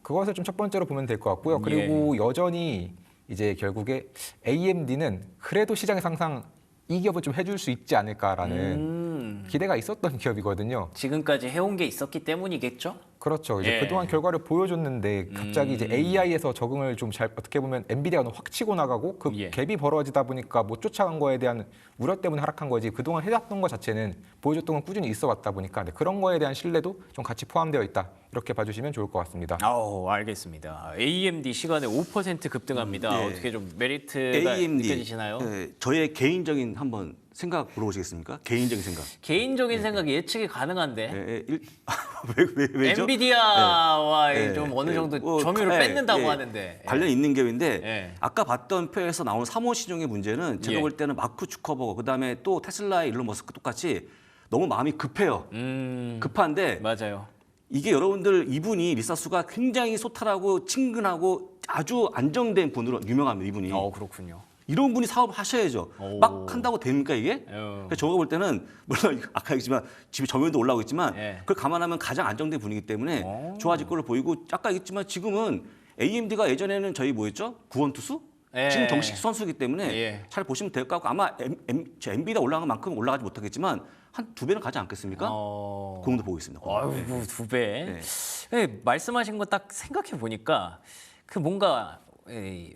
그것을 좀 첫 번째로 보면 될 것 같고요. 그리고 여전히 이제 결국에 AMD는 그래도 시장에서 항상 이 기업을 좀 해줄 수 있지 않을까라는 기대가 있었던 기업이거든요. 지금까지 해온 게 있었기 때문이겠죠? 그렇죠. 이제 예. 그동안 결과를 보여줬는데 갑자기 이제 AI에서 적응을 좀 잘 어떻게 보면 엔비디아가 확 치고 나가고 그 예. 갭이 벌어지다 보니까 못 쫓아간 거에 대한 우려 때문에 하락한 거지 그동안 해왔던 것 자체는 보여줬던 건 꾸준히 있어 왔다 보니까 그런 거에 대한 신뢰도 좀 같이 포함되어 있다. 이렇게 봐주시면 좋을 것 같습니다. 알겠습니다. AMD 시간에 5% 급등합니다. 네. 어떻게 좀 메리트가 AMD 느껴지시나요? 저의 개인적인 한번 생각 물어보시겠습니까? 개인적인 생각. 개인적인 생각 예측이 가능한데 왜죠? 엔비디아와 네. 좀 어느 정도 뭐, 점유를 뺏는다고 예, 하는데 관련 있는 기업인데 예. 아까 봤던 표에서 나온 3호 시종의 문제는 제가 예. 볼 때는 마크 주커버거 그다음에 또 테슬라의 일론 머스크 똑같이 너무 마음이 급해요. 급한데 맞아요. 이게 여러분들 이분이 리사수가 굉장히 소탈하고 친근하고 아주 안정된 분으로 유명합니다. 이분이. 그렇군요. 이런 분이 사업을 하셔야죠. 오. 막 한다고 됩니까 이게? 어. 그래서 제가 볼 때는 물론 아까 얘기했지만 집에 점유율도 올라오고 있지만 예. 그걸 감안하면 가장 안정된 분이기 때문에 오. 좋아질 걸로 보이고 아까 얘기했지만 지금은 AMD가 예전에는 저희 뭐였죠? 구원투수? 예. 지금 정식 선수이기 때문에 예. 잘 보시면 될 것 같고 아마 엔비디아 올라간 만큼 올라가지 못하겠지만 한 2배는 가지 않겠습니까? 그 정도 보고 있습니다. 아이고 2배. 네. 말씀하신 거 딱 생각해 보니까 그 뭔가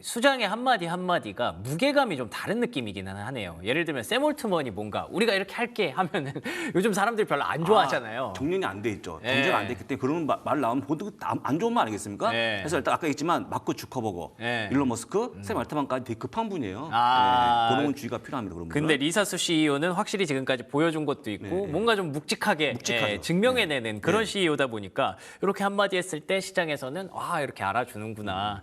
수장의 한마디 한마디가 무게감이 좀 다른 느낌이기는 하네요. 예를 들면 샘 올트먼이 뭔가 우리가 이렇게 할게 하면은 요즘 사람들이 별로 안 좋아하잖아요. 정년이 안 돼 있죠. 예. 정제가 안 됐기 때문에 그런 말 나오면 모두 안 좋은 말 아니겠습니까? 예. 그래서 일단 아까 얘기했지만 마크 주커버거, 예. 일론 머스크, 샘 알트만까지 되게 급한 분이에요. 그런 주의가 필요합니다. 그런 분들은. 근데 리사수 CEO는 확실히 지금까지 보여준 것도 있고 뭔가 좀 묵직하게 묵직하죠. 증명해내는 그런 네. CEO다 보니까 이렇게 한마디 했을 때 시장에서는 이렇게 알아주는구나.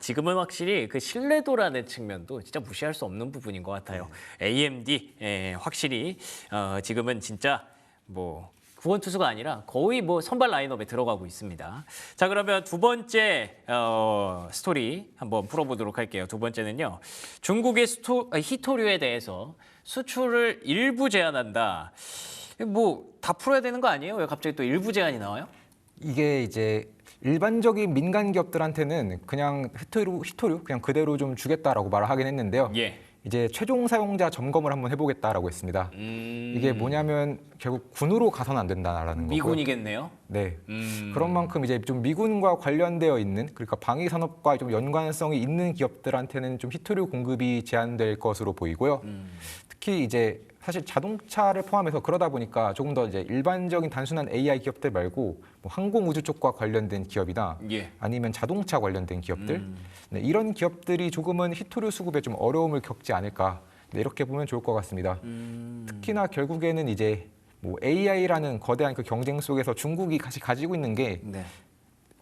지금은 확실히 그 신뢰도라는 측면도 진짜 무시할 수 없는 부분인 것 같아요. AMD 확실히 지금은 진짜 뭐 구원 투수가 아니라 거의 뭐 선발 라인업에 들어가고 있습니다. 자, 그러면 두 번째 스토리 한번 풀어보도록 할게요. 두 번째는요. 중국의 히토류에 대해서 수출을 일부 제한한다. 뭐 다 풀어야 되는 거 아니에요? 왜 갑자기 또 일부 제한이 나와요? 이게 이제 일반적인 민간 기업들한테는 그냥 히토류 그냥 그대로 좀 주겠다라고 말을 하긴 했는데요. 예. 이제 최종 사용자 점검을 한번 해보겠다라고 했습니다. 이게 뭐냐면 결국 군으로 가서는 안 된다라는 거고요. 미군이겠네요. 네. 그런 만큼 이제 좀 미군과 관련되어 있는 그러니까 방위 산업과 좀 연관성이 있는 기업들한테는 좀 히토류 공급이 제한될 것으로 보이고요. 특히 이제 사실 자동차를 포함해서 그러다 보니까 조금 더 이제 일반적인 단순한 AI 기업들 말고 뭐 항공 우주 쪽과 관련된 기업이나 예. 아니면 자동차 관련된 기업들 네, 이런 기업들이 조금은 히토류 수급에 좀 어려움을 겪지 않을까 네, 이렇게 보면 좋을 것 같습니다. 특히나 결국에는 이제 뭐 AI라는 거대한 그 경쟁 속에서 중국이 가지고 있는 게 네.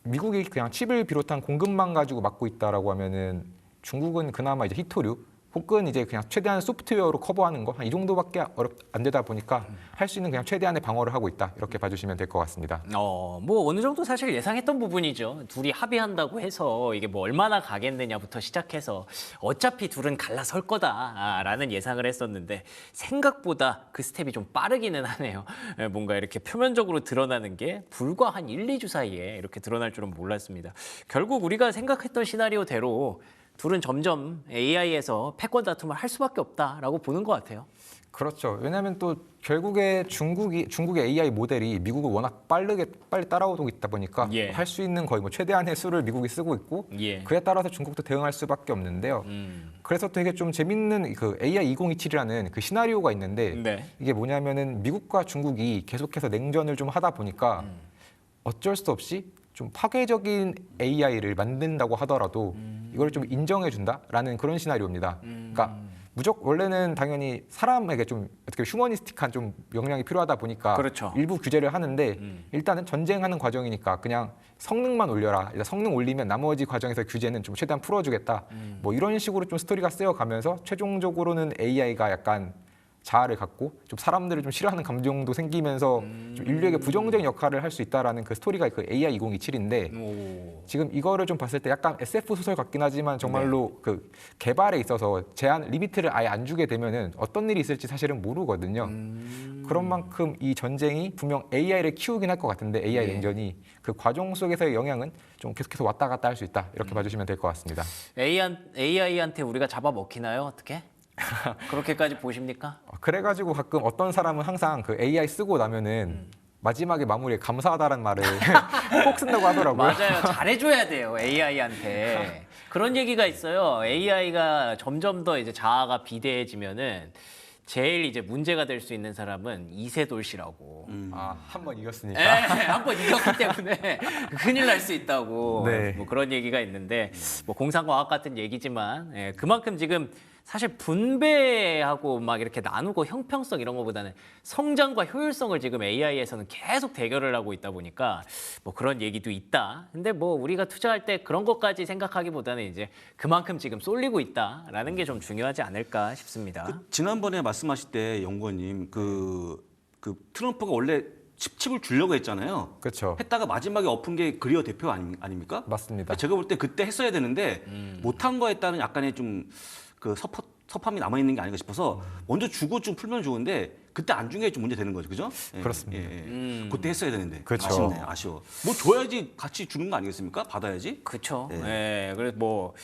미국이 그냥 칩을 비롯한 공급만 가지고 막고 있다라고 하면은 중국은 그나마 이제 히토류 혹은 이제 그냥 최대한 소프트웨어로 커버하는 거 한 이 정도밖에 안 되다 보니까 할 수 있는 그냥 최대한의 방어를 하고 있다 이렇게 봐주시면 될 것 같습니다. 뭐 어느 정도 사실 예상했던 부분이죠. 둘이 합의한다고 해서 이게 뭐 얼마나 가겠느냐부터 시작해서 어차피 둘은 갈라설 거다라는 예상을 했었는데 생각보다 그 스텝이 좀 빠르기는 하네요. 뭔가 이렇게 표면적으로 드러나는 게 불과 한 1, 2주 사이에 이렇게 드러날 줄은 몰랐습니다. 결국 우리가 생각했던 시나리오대로 둘은 점점 AI에서 패권 다툼을 할 수밖에 없다라고 보는 것 같아요. 그렇죠. 왜냐하면 또 결국에 중국의 AI 모델이 미국을 워낙 빨리 따라오고 있다 보니까 예. 할 수 있는 거의 뭐 최대한의 수를 미국이 쓰고 있고 예. 그에 따라서 중국도 대응할 수밖에 없는데요. 그래서 되게 좀 재밌는 그 AI 2027이라는 그 시나리오가 있는데 네. 이게 뭐냐면은 미국과 중국이 계속해서 냉전을 좀 하다 보니까 어쩔 수 없이 좀 파괴적인 AI를 만든다고 하더라도 이걸 좀 인정해준다라는 그런 시나리오입니다. 그러니까 원래는 당연히 사람에게 좀 어떻게 휴머니스틱한 좀 역량이 필요하다 보니까 그렇죠. 일부 규제를 하는데 일단은 전쟁하는 과정이니까 그냥 성능만 올려라. 일단 성능 올리면 나머지 과정에서 규제는 좀 최대한 풀어주겠다. 뭐 이런 식으로 좀 스토리가 쓰여가면서 최종적으로는 AI가 약간 자아를 갖고 좀 사람들을 좀 싫어하는 감정도 생기면서 좀 인류에게 부정적인 역할을 할 수 있다라는 그 스토리가 그 AI 2027인데 지금 이거를 좀 봤을 때 약간 SF 소설 같긴 하지만 정말로 그 개발에 있어서 제한 리미트를 아예 안 주게 되면은 어떤 일이 있을지 사실은 모르거든요. 그런 만큼 이 전쟁이 분명 AI를 키우긴 할 것 같은데 AI 냉전이 그 과정 속에서의 영향은 좀 계속해서 왔다 갔다 할 수 있다 이렇게 봐주시면 될 것 같습니다. AI한테 우리가 잡아먹히나요? 어떻게? 그렇게까지 보십니까? 그래가지고 가끔 어떤 사람은 항상 그 AI 쓰고 나면은 마지막에 마무리에 감사하다는 말을 꼭 쓴다고 하더라고요. 맞아요. 잘해줘야 돼요. AI한테. 그런 얘기가 있어요. AI가 점점 더 이제 자아가 비대해지면은 제일 이제 문제가 될 수 있는 사람은 이세돌 씨라고. 한 번 이겼으니까. 네, 한번 이겼기 때문에 큰일 날 수 있다고. 네. 뭐 그런 얘기가 있는데 뭐 공상과학 같은 얘기지만 그만큼 지금 사실 분배하고 막 이렇게 나누고 형평성 이런 거보다는 성장과 효율성을 지금 AI에서는 계속 대결을 하고 있다 보니까 뭐 그런 얘기도 있다. 근데 뭐 우리가 투자할 때 그런 것까지 생각하기보다는 이제 그만큼 지금 쏠리고 있다라는 게 좀 중요하지 않을까 싶습니다. 지난번에 말씀하실 때 연구원님 그 트럼프가 원래 칩을 주려고 했잖아요. 그렇죠. 했다가 마지막에 엎은 게 그리어 대표 아닙니까? 맞습니다. 제가 볼 때 그때 했어야 되는데 못한 거에 따른 약간의 좀 그 섭함이 남아 있는 게 아닌가 싶어서 먼저 주고 좀 풀면 좋은데 그때 안 준 게 좀 문제 되는 거죠, 그죠? 예, 그렇습니다. 그때 했어야 되는데 그렇죠. 아쉽네, 아쉬워. 뭐 줘야지 같이 주는 거 아니겠습니까? 받아야지. 그렇죠. 네. 네. 그래서 뭐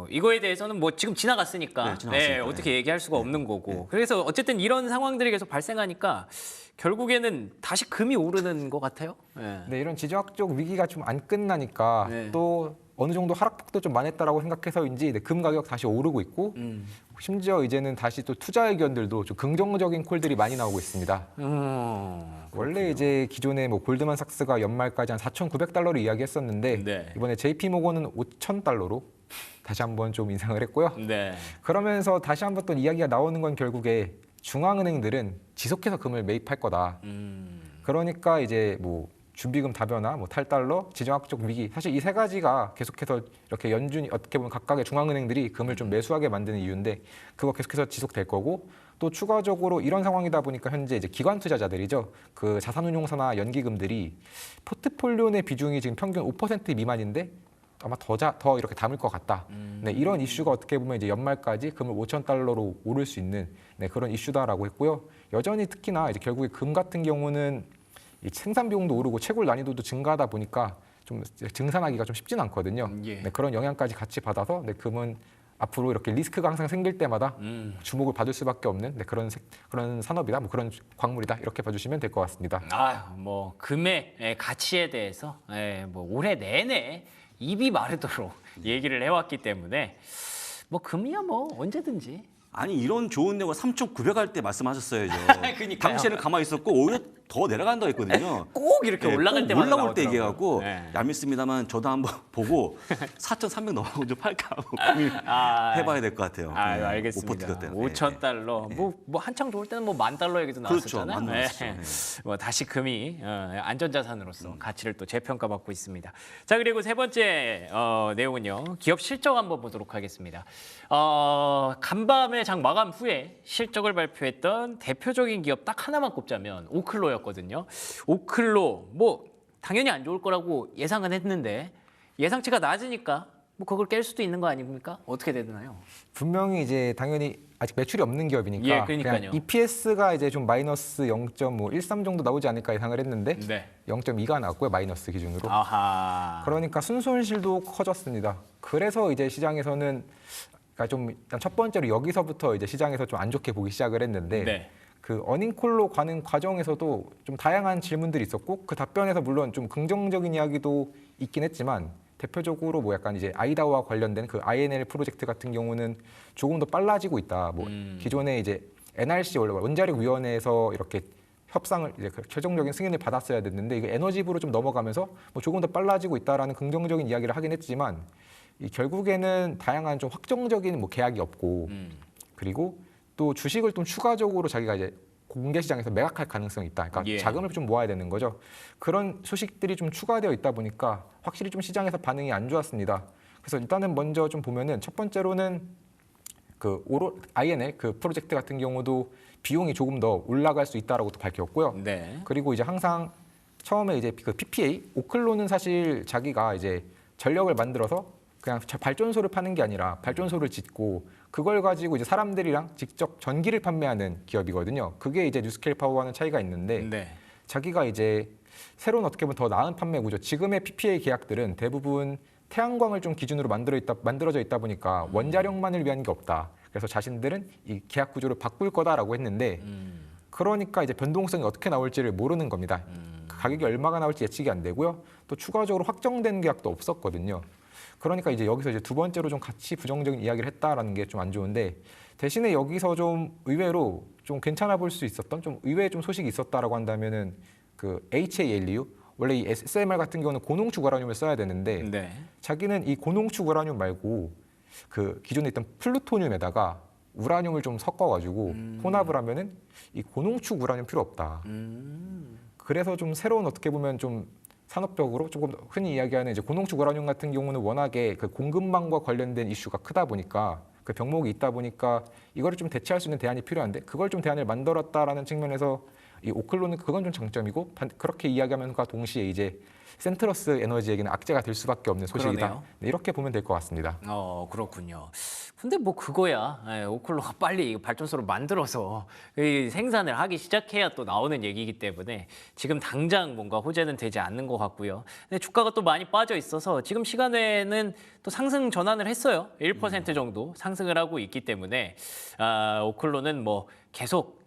이거에 대해서는 뭐 지금 지나갔으니까 네, 지나갔으니까. 어떻게 얘기할 수가 없는 거고. 그래서 어쨌든 이런 상황들이 계속 발생하니까 결국에는 다시 금이 오르는 것 같아요. 네. 네, 이런 지정학적 위기가 좀 안 끝나니까 네. 또 어느 정도 하락폭도 좀 많았다라고 생각해서인지 금 가격 다시 오르고 있고 심지어 이제는 다시 또 투자 의견들도 좀 긍정적인 콜들이 많이 나오고 있습니다. 원래 이제 기존에 뭐 골드만삭스가 연말까지 한 4,900달러를 이야기했었는데 네. 이번에 JP 모건은 5,000달러로 다시 한번 좀 인상을 했고요. 네. 그러면서 다시 한번 또 이야기가 나오는 건 결국에 중앙은행들은 지속해서 금을 매입할 거다. 그러니까 이제 뭐 준비금 다변화, 뭐 탈달러, 지정학적 위기 사실 이 세 가지가 계속해서 이렇게 연준이 어떻게 보면 각각의 중앙은행들이 금을 좀 매수하게 만드는 이유인데 그거 계속해서 지속될 거고 또 추가적으로 이런 상황이다 보니까 현재 이제 기관 투자자들이죠. 그 자산운용사나 연기금들이 포트폴리오 내 비중이 지금 평균 5% 미만인데 아마 더 이렇게 담을 것 같다. 네, 이런 이슈가 어떻게 보면 이제 연말까지 금을 5,000달러로 오를 수 있는 그런 이슈다라고 했고요. 여전히 특히나 이제 결국에 금 같은 경우는 이 생산 비용도 오르고 채굴 난이도도 증가하다 보니까 좀 증산하기가 좀 쉽지는 않거든요. 예. 네, 그런 영향까지 같이 받아서 금은 앞으로 이렇게 리스크가 항상 생길 때마다 주목을 받을 수밖에 없는 그런 산업이다, 뭐 그런 광물이다 이렇게 봐주시면 될 것 같습니다. 뭐 금의 가치에 대해서 뭐 올해 내내 입이 마르도록 얘기를 해왔기 때문에 뭐 금이야 뭐 언제든지. 아니 이런 좋은 내용을 3,900 할 때 말씀하셨어야죠. 그러니까요. 당시에는 가만히 있었고 오히려 더 내려간다고 했거든요. 꼭 이렇게 올라갈 때마다 올라올 때 나오더라고요. 얘기해갖고 네. 얄밉습니다만 저도 한번 보고 4,300 넘어가고 좀 팔까 하고 고민해봐야 될 것 같아요. 알겠습니다. 못 버티기 때문에. 5,000달러. 뭐 한창 좋을 때는 뭐 10,000달러 얘기도 그렇죠. 나왔었잖아요. 만들었죠. 뭐 다시 금이 안전자산으로서 가치를 또 재평가받고 있습니다. 자, 그리고 세 번째 내용은요. 기업 실적 한번 보도록 하겠습니다. 간밤에 장 마감 후에 실적을 발표했던 대표적인 기업 딱 하나만 꼽자면 오클로였거든요. 오클로 뭐 당연히 안 좋을 거라고 예상은 했는데 예상치가 낮으니까 뭐 그걸 깰 수도 있는 거 아닙니까? 어떻게 되나요? 분명히 이제 당연히 아직 매출이 없는 기업이니까 예, 그러니까요. 그냥 EPS가 이제 좀 마이너스 0.13 정도 나오지 않을까 예상을 했는데 네. 0.2가 나왔고요, 마이너스 기준으로. 아하. 그러니까 순손실도 커졌습니다. 그래서 이제 시장에서는 그러니까 좀 일단 첫 번째로 여기서부터 이제 시장에서 좀 안 좋게 보기 시작을 했는데 네. 그 어닝콜로 가는 과정에서도 좀 다양한 질문들이 있었고 그 답변에서 물론 좀 긍정적인 이야기도 있긴 했지만 대표적으로 뭐 약간 이제 아이다와 관련된 그 INL 프로젝트 같은 경우는 조금 더 빨라지고 있다. 뭐 기존에 이제 NRC 원자력 위원회에서 이렇게 협상을 이제 그 최종적인 승인을 받았어야 됐는데 이게 에너지부로 좀 넘어가면서 뭐 조금 더 빨라지고 있다라는 긍정적인 이야기를 하긴 했지만 이 결국에는 다양한 좀 확정적인 뭐 계약이 없고 그리고 또 주식을 좀 추가적으로 자기가 이제 공개 시장에서 매각할 가능성이 있다. 그러니까 예. 자금을 좀 모아야 되는 거죠. 그런 소식들이 좀 추가되어 있다 보니까 확실히 좀 시장에서 반응이 안 좋았습니다. 그래서 일단은 먼저 좀 보면은 첫 번째로는 그 INL 그 프로젝트 같은 경우도 비용이 조금 더 올라갈 수 있다라고 또 밝혔고요. 네. 그리고 이제 항상 처음에 이제 그 PPA 오클로는 사실 자기가 이제 전력을 만들어서 그냥 발전소를 파는 게 아니라 발전소를 짓고 그걸 가지고 이제 사람들이랑 직접 전기를 판매하는 기업이거든요. 그게 이제 뉴스케일 파워와는 차이가 있는데 네. 자기가 이제 새로운 어떻게 보면 더 나은 판매 구조. 지금의 PPA 계약들은 대부분 태양광을 좀 기준으로 만들어져 있다 보니까 원자력만을 위한 게 없다. 그래서 자신들은 이 계약 구조를 바꿀 거다라고 했는데 그러니까 이제 변동성이 어떻게 나올지를 모르는 겁니다. 가격이 얼마가 나올지 예측이 안 되고요. 또 추가적으로 확정된 계약도 없었거든요. 그러니까 이제 여기서 이제 두 번째로 좀 같이 부정적인 이야기를 했다라는 게 좀 안 좋은데 대신에 여기서 좀 의외로 좀 괜찮아 볼 수 있었던 좀 의외의 좀 소식이 있었다라고 한다면은 그 HALEU 원래 이 SMR 같은 경우는 고농축 우라늄을 써야 되는데 네. 자기는 이 고농축 우라늄 말고 그 기존에 있던 플루토늄에다가 우라늄을 좀 섞어가지고 혼합을 하면은 이 고농축 우라늄 필요 없다. 그래서 좀 새로운 어떻게 보면 좀 산업적으로 조금 흔히 이야기하는 이제 고농축 우라늄 같은 경우는 워낙에 그 공급망과 관련된 이슈가 크다 보니까 그 병목이 있다 보니까 이거를 좀 대체할 수 있는 대안이 필요한데 그걸 좀 대안을 만들었다라는 측면에서 이 오클로는 그건 좀 장점이고 그렇게 이야기하면과 동시에 이제 센트러스 에너지에게는 악재가 될 수밖에 없는 소식이다. 그러네요. 네, 이렇게 보면 될 것 같습니다. 그렇군요. 근데 뭐 그거야. 오클로가 빨리 발전소를 만들어서 이 생산을 하기 시작해야 또 나오는 얘기이기 때문에 지금 당장 뭔가 호재는 되지 않는 것 같고요. 근데 주가가 또 많이 빠져 있어서 지금 시간에는 또 상승 전환을 했어요. 1% 정도 상승을 하고 있기 때문에 오클로는 뭐 계속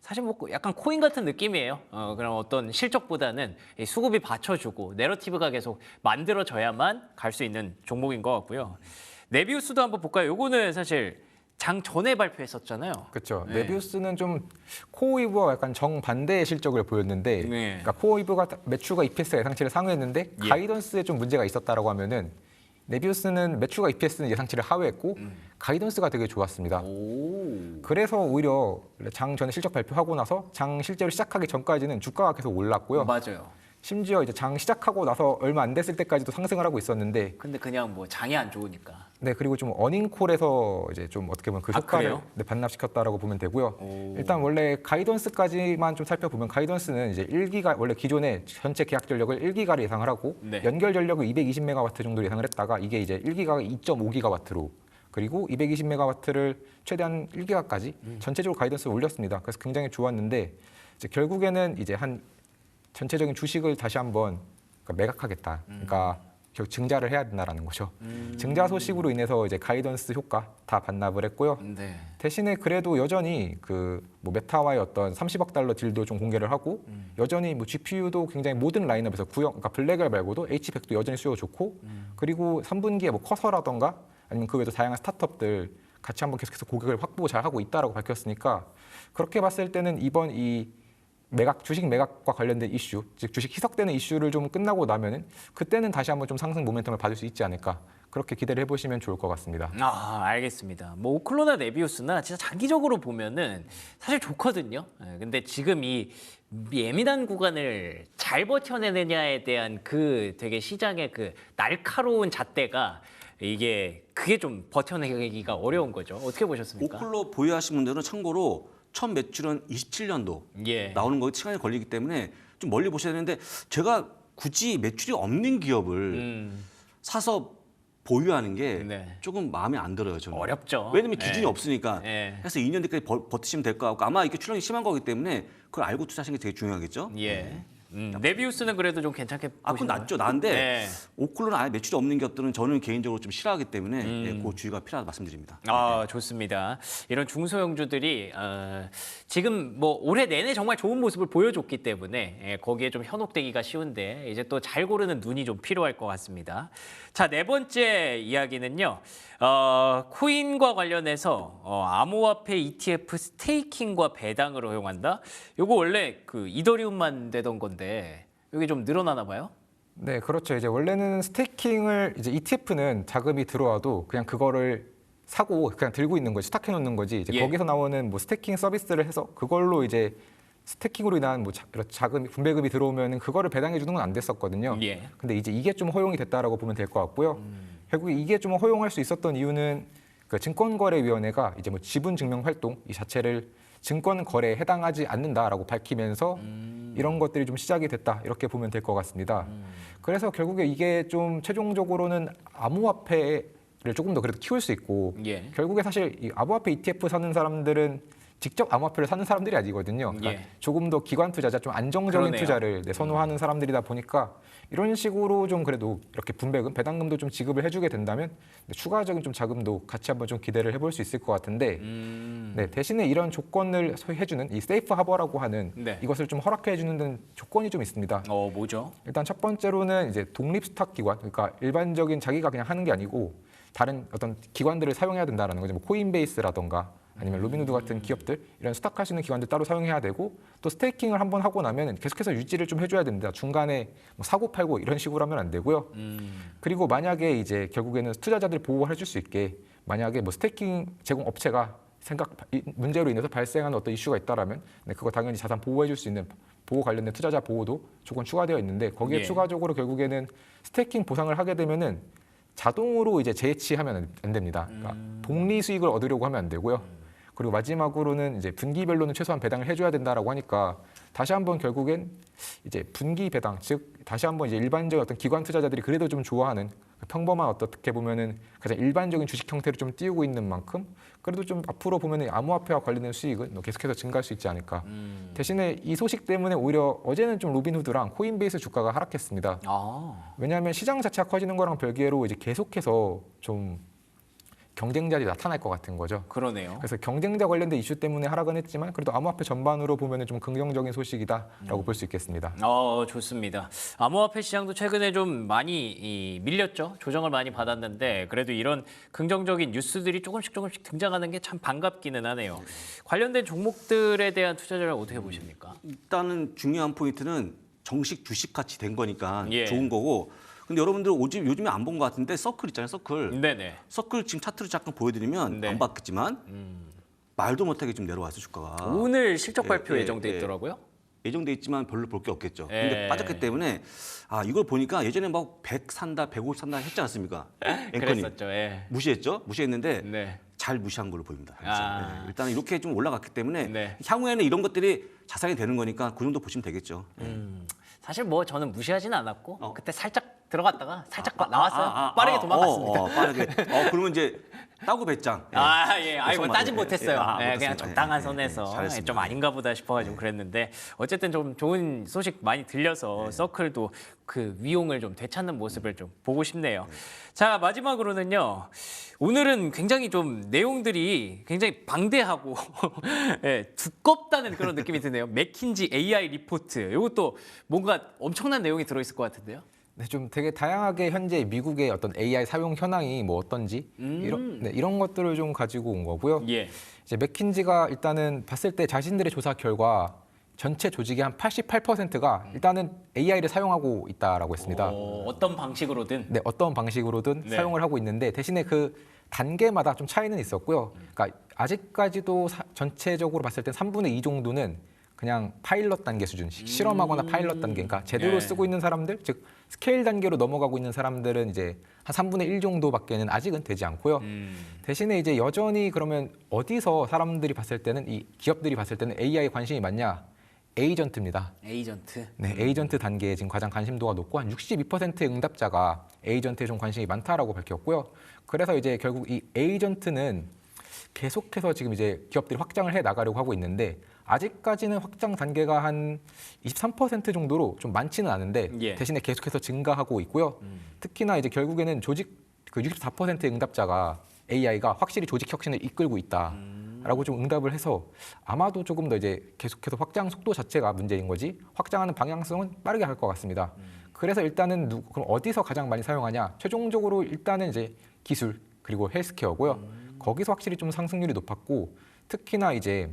사실 뭐 약간 코인 같은 느낌이에요. 그럼 어떤 실적보다는 이 수급이 받쳐주고 내러티브가 계속 만들어져야만 갈 수 있는 종목인 것 같고요. 네비우스도 한번 볼까요? 요거는 사실 장 전에 발표했었잖아요. 그렇죠. 네. 네비우스는 좀 코어이브와 약간 정반대의 실적을 보였는데 네. 그러니까 코어이브가 매출과 EPS가 예상치를 상회했는데 예. 가이던스에 좀 문제가 있었다라고 하면은 네비우스는 매출과 EPS는 예상치를 하회했고 가이던스가 되게 좋았습니다. 그래서 오히려 장 전에 실적 발표하고 나서 장 실제로 시작하기 전까지는 주가가 계속 올랐고요. 맞아요. 심지어 이제 장 시작하고 나서 얼마 안 됐을 때까지도 상승을 하고 있었는데 근데 그냥 뭐 장이 안 좋으니까. 네, 그리고 좀 어닝콜에서 이제 좀 어떻게 보면 그 효과를 그래요? 네, 반납시켰다라고 보면 되고요. 일단 원래 가이던스까지만 좀 살펴보면 가이던스는 이제 1기가 원래 기존의 전체 계약 전력을 1기가를 예상을 하고 네. 연결 전력을 220메가와트 정도 예상을 했다가 이게 이제 1기가가 2.5기가와트로 그리고 220메가와트를 최대한 1기가까지 전체적으로 가이던스를 올렸습니다. 그래서 굉장히 좋았는데 이제 결국에는 이제 한 전체적인 주식을 다시 한번 매각하겠다. 그러니까 결국 증자를 해야 된다라는 거죠. 증자 소식으로 인해서 이제 가이던스 효과 다 반납을 했고요. 네. 대신에 그래도 여전히 그 뭐 메타와의 어떤 30억 달러 딜도 좀 공개를 하고 여전히 뭐 GPU도 굉장히 모든 라인업에서 구형, 그러니까 블랙을 말고도 H100도 여전히 수요 좋고 그리고 3분기에 뭐 커서라던가 아니면 그 외에도 다양한 스타트업들 같이 한번 계속해서 고객을 확보 잘 하고 있다라고 밝혔으니까 그렇게 봤을 때는 이번 이 주식 매각과 관련된 이슈, 즉 주식 희석되는 이슈를 좀 끝나고 나면은 그때는 다시 한번 좀 상승 모멘텀을 받을 수 있지 않을까 그렇게 기대를 해보시면 좋을 것 같습니다. 알겠습니다. 뭐 오클로나 네비우스나 진짜 장기적으로 보면은 사실 좋거든요. 근데 지금 이 예민한 구간을 잘 버텨내느냐에 대한 그 되게 시장의 그 날카로운 잣대가 그게 좀 버텨내기가 어려운 거죠. 어떻게 보셨습니까? 오클로 보유하신 분들은 참고로 첫 매출은 27년도 예. 나오는 거 시간이 걸리기 때문에 좀 멀리 보셔야 되는데 제가 굳이 매출이 없는 기업을 사서 보유하는 게 네. 조금 마음에 안 들어요. 저는. 어렵죠. 왜냐면 기준이 예. 없으니까. 예. 그래서 2년 뒤까지 버티시면 될 것 같고 아마 이게 출렁이 심한 거기 때문에 그걸 알고 투자하시는 게 되게 중요하겠죠. 예. 네비우스는 그래도 좀 괜찮게 그건 보시나요? 낫죠. 나은데 네. 오클로는 아예 매출이 없는 기업들은 저는 개인적으로 좀 싫어하기 때문에 예, 그 주의가 필요하다 말씀드립니다. 아, 좋습니다. 이런 중소형주들이 지금 뭐 올해 내내 정말 좋은 모습을 보여줬기 때문에 거기에 좀 현혹되기가 쉬운데 이제 또 잘 고르는 눈이 좀 필요할 것 같습니다. 자, 네 번째 이야기는요. 코인과 관련해서 암호화폐 ETF 스테이킹과 배당을 허용한다. 요거 원래 그 이더리움만 되던 건데 이게 좀 늘어나나 봐요? 네, 그렇죠. 이제 원래는 스테이킹을 이제 ETF는 자금이 들어와도 그냥 그거를 사고 그냥 들고 있는 거지, 스탁해 놓는 거지. 이제 예. 거기서 나오는 뭐 스테이킹 서비스를 해서 그걸로 이제 스테이킹으로 인한 뭐 자금 분배금이 들어오면 그거를 배당해 주는 건 안 됐었거든요. 예. 근데 이제 이게 좀 허용이 됐다라고 보면 될 것 같고요. 결국 이게 좀 허용할 수 있었던 이유는 그 증권거래위원회가 이제 뭐 지분증명 활동 이 자체를 증권거래에 해당하지 않는다라고 밝히면서 이런 것들이 좀 시작이 됐다 이렇게 보면 될 것 같습니다. 그래서 결국에 이게 좀 최종적으로는 암호화폐를 조금 더 그래도 키울 수 있고 예. 결국에 사실 이 암호화폐 ETF 사는 사람들은 직접 암호화폐를 사는 사람들이 아니거든요. 그러니까 예. 조금 더 기관 투자자, 좀 안정적인 그러네요. 투자를 선호하는 사람들이다 보니까 이런 식으로 좀 그래도 이렇게 분배금, 배당금도 좀 지급을 해주게 된다면 추가적인 좀 자금도 같이 한번 좀 기대를 해볼 수 있을 것 같은데 네, 대신에 이런 조건을 해주는 이 세이프 하버라고 하는 네. 이것을 좀 허락해주는 데는 조건이 좀 있습니다. 뭐죠? 일단 첫 번째로는 이제 독립 스탁 기관, 그러니까 일반적인 자기가 그냥 하는 게 아니고 다른 어떤 기관들을 사용해야 된다는 거죠. 뭐 코인베이스라던가 아니면 로빈후드 같은 기업들 이런 스탁할 수 있는 기관들 따로 사용해야 되고 또 스테이킹을 한번 하고 나면 계속해서 유지를 좀 해줘야 됩니다. 중간에 뭐 사고 팔고 이런 식으로 하면 안 되고요. 그리고 만약에 이제 결국에는 투자자들 보호해 줄 수 있게 만약에 뭐 스테이킹 제공 업체가 문제로 인해서 발생하는 어떤 이슈가 있다라면 네, 그거 당연히 자산 보호해 줄 수 있는 보호 관련된 투자자 보호도 조금 추가되어 있는데 거기에 예. 추가적으로 결국에는 스테이킹 보상을 하게 되면은 자동으로 이제 재해치하면 안 됩니다. 그러니까 복리 수익을 얻으려고 하면 안 되고요. 그리고 마지막으로는 이제 분기별로는 최소한 배당을 해줘야 된다라고 하니까 다시 한번 결국엔 이제 분기 배당, 즉 다시 한번 이제 일반적인 어떤 기관 투자자들이 그래도 좀 좋아하는 평범한 어떻게 보면은 가장 일반적인 주식 형태를 좀 띄우고 있는 만큼 그래도 좀 앞으로 보면은 암호화폐와 관련된 수익은 계속해서 증가할 수 있지 않을까. 대신에 이 소식 때문에 오히려 어제는 좀 로빈후드랑 코인베이스 주가가 하락했습니다. 왜냐하면 시장 자체가 커지는 거랑 별개로 이제 계속해서 좀 경쟁자들이 나타날 것 같은 거죠. 그러네요. 그래서 경쟁자 관련된 이슈 때문에 하락은 했지만 그래도 암호화폐 전반으로 보면 좀 긍정적인 소식이다라고 볼 수 있겠습니다. 좋습니다. 암호화폐 시장도 최근에 좀 많이 밀렸죠. 조정을 많이 받았는데 그래도 이런 긍정적인 뉴스들이 조금씩 등장하는 게 참 반갑기는 하네요. 관련된 종목들에 대한 투자자를 어떻게 보십니까? 일단은 중요한 포인트는 정식 주식 같이 된 거니까 예. 좋은 거고. 근데 여러분들 요즘에 안 본 것 같은데 서클 있잖아요, 서클. 네네. 서클 지금 차트를 잠깐 보여드리면 네. 안 봤겠지만 말도 못하게 좀 내려왔어 주가가. 오늘 실적 예, 발표 예, 예정돼 예. 있더라고요. 예정돼 있지만 별로 볼 게 없겠죠. 예. 근데 빠졌기 때문에 이걸 보니까 예전에 막 100 산다, 150 산다 했지 않습니까? 앵커님. 그랬었죠. 예. 무시했죠? 무시했는데 네. 잘 무시한 걸로 보입니다. 아. 예, 일단 이렇게 좀 올라갔기 때문에 네. 향후에는 이런 것들이 자산이 되는 거니까 그 정도 보시면 되겠죠. 사실 뭐 저는 무시하진 않았고 그때 살짝 들어갔다가 살짝 나왔어요. 빠르게 아, 도망갔습니다. 빠르게. 그러면 이제 따고 배짱. 예. 예. 아이고 따진 못했어요. 못했습니다. 그냥 적당한 예, 선에서 잘했습니다. 좀 아닌가 보다 싶어가지고 그랬는데 어쨌든 좀 좋은 소식 많이 들려서 서클도 그 위용을 좀 되찾는 모습을 좀 보고 싶네요. 자 마지막으로는요. 오늘은 굉장히 좀 내용들이 굉장히 방대하고 예, 두껍다는 그런 느낌이 드네요. 맥킨지 AI 리포트. 이것도 뭔가 엄청난 내용이 들어있을 것 같은데요. 네, 좀 되게 다양하게 현재 미국의 어떤 AI 사용 현황이 뭐 어떤지 이런 것들을 좀 가지고 온 거고요. 예. 이제 맥킨지가 일단은 봤을 때 자신들의 조사 결과 전체 조직의 한 88%가 일단은 AI를 사용하고 있다라고 했습니다. 어떤 방식으로든. 네, 어떤 방식으로든 네. 사용을 하고 있는데 대신에 그 단계마다 좀 차이는 있었고요. 그러니까 아직까지도 전체적으로 봤을 때 3분의 2 정도는 그냥 파일럿 단계 수준, 실험하거나 파일럿 단계, 그러니까 제대로 네. 쓰고 있는 사람들, 즉 스케일 단계로 넘어가고 있는 사람들은 이제 한 3분의 1 정도밖에는 아직은 되지 않고요. 대신에 이제 여전히 그러면 어디서 사람들이 봤을 때는 이 기업들이 봤을 때는 AI에 관심이 많냐? 에이전트입니다. 에이전트. 네, 에이전트 단계에 지금 가장 관심도가 높고 한 62%의 응답자가 에이전트에 좀 관심이 많다라고 밝혔고요. 그래서 이제 결국 이 에이전트는 계속해서 지금 이제 기업들이 확장을 해 나가려고 하고 있는데 아직까지는 확장 단계가 한 23% 정도로 좀 많지는 않은데 예. 대신에 계속해서 증가하고 있고요. 특히나 이제 결국에는 조직 그 64%의 응답자가 AI가 확실히 조직 혁신을 이끌고 있다라고 좀 응답을 해서 아마도 조금 더 이제 계속해서 확장 속도 자체가 문제인 거지 확장하는 방향성은 빠르게 갈 것 같습니다. 그래서 일단은 그럼 어디서 가장 많이 사용하냐? 최종적으로 일단은 이제 기술 그리고 헬스케어고요. 거기서 확실히 좀 상승률이 높았고 특히나 이제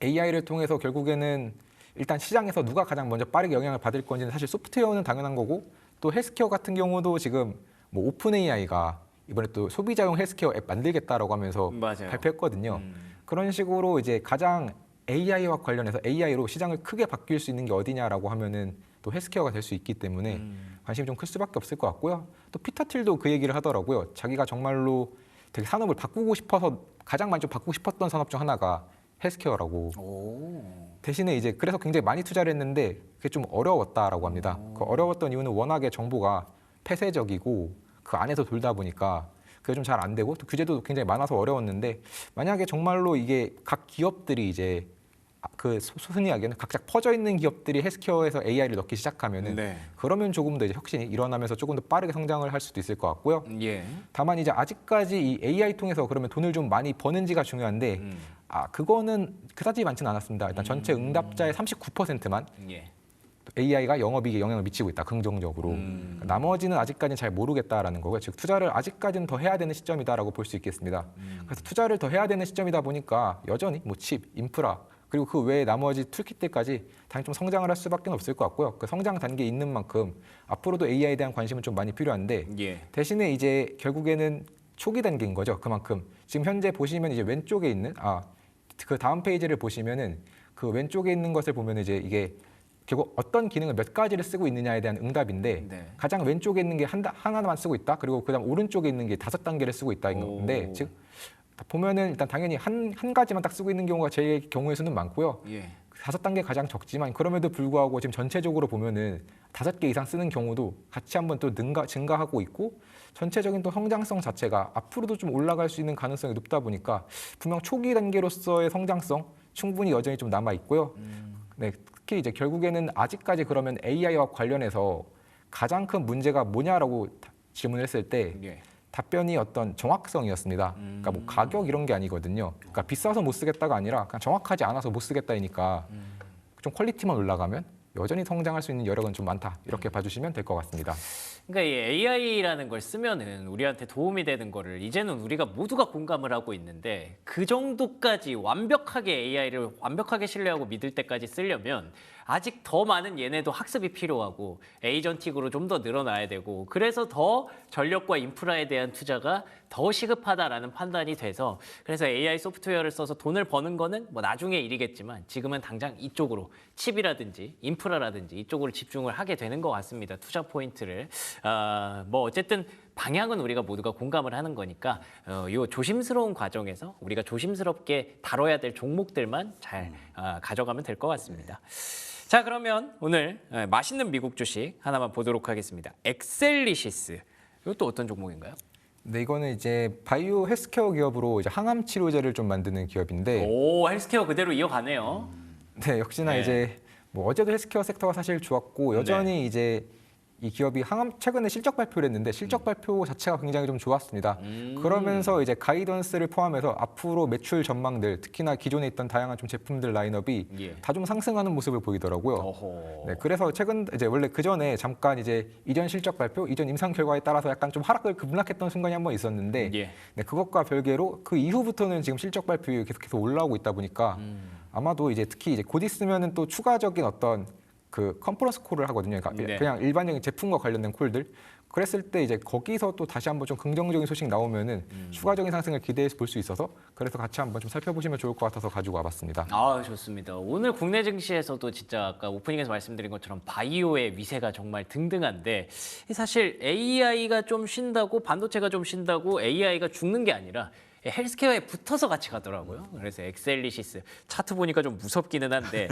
AI를 통해서 결국에는 일단 시장에서 누가 가장 먼저 빠르게 영향을 받을 건지는 사실 소프트웨어는 당연한 거고 또 헬스케어 같은 경우도 지금 뭐 오픈 AI가 이번에 또 소비자용 헬스케어 앱 만들겠다라고 하면서 맞아요. 발표했거든요. 그런 식으로 이제 가장 AI와 관련해서 AI로 시장을 크게 바뀔 수 있는 게 어디냐라고 하면은 또 헬스케어가 될 수 있기 때문에 관심이 좀 클 수밖에 없을 것 같고요. 또 피터 틸도 그 얘기를 하더라고요. 자기가 정말로 되게 산업을 바꾸고 싶어서 가장 많이 좀 바꾸고 싶었던 산업 중 하나가 헬스케어라고. 대신에 이제 그래서 굉장히 많이 투자를 했는데 그게 좀 어려웠다라고 합니다. 그 어려웠던 이유는 워낙에 정보가 폐쇄적이고 그 안에서 돌다 보니까 그게 좀 잘 안 되고 또 규제도 굉장히 많아서 어려웠는데 만약에 정말로 이게 각 기업들이 이제 그 흔히 이야기하는 각자 퍼져 있는 기업들이 헬스케어에서 AI를 넣기 시작하면은 네. 그러면 조금 더 이제 혁신이 일어나면서 조금 더 빠르게 성장을 할 수도 있을 것 같고요. 예. 다만 이제 아직까지 이 AI 통해서 그러면 돈을 좀 많이 버는지가 중요한데 그거는 그다지 많지는 않았습니다. 일단 전체 응답자의 39%만 예. AI가 영업이익에 영향을 미치고 있다 긍정적으로. 나머지는 아직까지는 잘 모르겠다라는 거고요. 즉 투자를 아직까지는 더 해야 되는 시점이다라고 볼 수 있겠습니다. 그래서 투자를 더 해야 되는 시점이다 보니까 여전히 뭐 칩, 인프라 그리고 그 외에 나머지 툴킷들까지 당연히 좀 성장을 할 수밖에 없을 것 같고요. 그 성장 단계에 있는 만큼 앞으로도 AI에 대한 관심은 좀 많이 필요한데 예. 대신에 이제 결국에는 초기 단계인 거죠. 그만큼 지금 현재 보시면 이제 왼쪽에 있는 그 다음 페이지를 보시면은 그 왼쪽에 있는 것을 보면 이제 이게 결국 어떤 기능을 몇 가지를 쓰고 있느냐에 대한 응답인데 네. 가장 왼쪽에 있는 게 하나만 쓰고 있다. 그리고 그다음 오른쪽에 있는 게 5단계를 쓰고 있다인 건데 즉 보면은 일단 당연히 한 가지만 딱 쓰고 있는 경우가 제 경우의 수는 많고요. 예. 5단계 가장 적지만 그럼에도 불구하고 지금 전체적으로 보면은 5개 이상 쓰는 경우도 같이 한번 또 증가하고 있고 전체적인 또 성장성 자체가 앞으로도 좀 올라갈 수 있는 가능성이 높다 보니까 분명 초기 단계로서의 성장성 충분히 여전히 좀 남아 있고요. 네, 특히 이제 결국에는 아직까지 그러면 AI와 관련해서 가장 큰 문제가 뭐냐라고 질문을 했을 때 예. 답변이 어떤 정확성이었습니다. 그러니까 뭐 가격 이런 게 아니거든요. 그러니까 비싸서 못 쓰겠다가 아니라 그냥 정확하지 않아서 못 쓰겠다이니까 좀 퀄리티만 올라가면 여전히 성장할 수 있는 여력은 좀 많다. 이렇게 봐주시면 될 것 같습니다. 그러니까 이 AI라는 걸 쓰면은 우리한테 도움이 되는 거를 이제는 우리가 모두가 공감을 하고 있는데 그 정도까지 완벽하게 AI를 완벽하게 신뢰하고 믿을 때까지 쓰려면 아직 더 많은 얘네도 학습이 필요하고 에이전틱으로 좀 더 늘어나야 되고 그래서 더 전력과 인프라에 대한 투자가 더 시급하다라는 판단이 돼서 그래서 AI 소프트웨어를 써서 돈을 버는 거는 뭐 나중의 일이겠지만 지금은 당장 이쪽으로 칩이라든지 인프라라든지 이쪽으로 집중을 하게 되는 것 같습니다. 투자 포인트를. 뭐 어쨌든 방향은 우리가 모두가 공감을 하는 거니까 요 조심스러운 과정에서 우리가 조심스럽게 다뤄야 될 종목들만 잘 가져가면 될 것 같습니다. 자, 그러면 오늘 맛있는 미국 주식 하나만 보도록 하겠습니다. 엑셀리시스. 이것도 어떤 종목인가요? 네, 이거는 이제 바이오 헬스케어 기업으로 이제 항암 치료제를 좀 만드는 기업인데 오, 헬스케어 그대로 이어가네요. 네, 역시나 네. 이제 뭐 어제도 헬스케어 섹터가 사실 좋았고 여전히 이제 이 기업이 항암 최근에 실적 발표를 했는데 실적 발표 자체가 굉장히 좀 좋았습니다. 그러면서 이제 가이던스를 포함해서 앞으로 매출 전망들 특히나 기존에 있던 다양한 좀 제품들 라인업이 예. 다 좀 상승하는 모습을 보이더라고요. 어허. 네, 그래서 최근 이제 원래 그 전에 잠깐 이제 이전 실적 발표, 이전 임상 결과에 따라서 약간 좀 하락을 급락했던 순간이 한번 있었는데, 예. 네, 그것과 별개로 그 이후부터는 지금 실적 발표율이 계속해서 올라오고 있다 보니까 아마도 이제 특히 이제 곧 있으면은 또 추가적인 어떤 그 컨퍼런스 콜을 하거든요. 그러니까 네. 그냥 일반적인 제품과 관련된 콜들. 그랬을 때 이제 거기서 또 다시 한번 좀 긍정적인 소식 나오면은 추가적인 상승을 기대해서 볼 수 있어서 그래서 같이 한번 좀 살펴보시면 좋을 것 같아서 가지고 와봤습니다. 아, 좋습니다. 오늘 국내 증시에서도 진짜 아까 오프닝에서 말씀드린 것처럼 바이오의 위세가 정말 등등한데 사실 AI가 좀 쉰다고 반도체가 좀 쉰다고 AI가 죽는 게 아니라 헬스케어에 붙어서 같이 가더라고요. 그래서 엑셀리시스 차트 보니까 좀 무섭기는 한데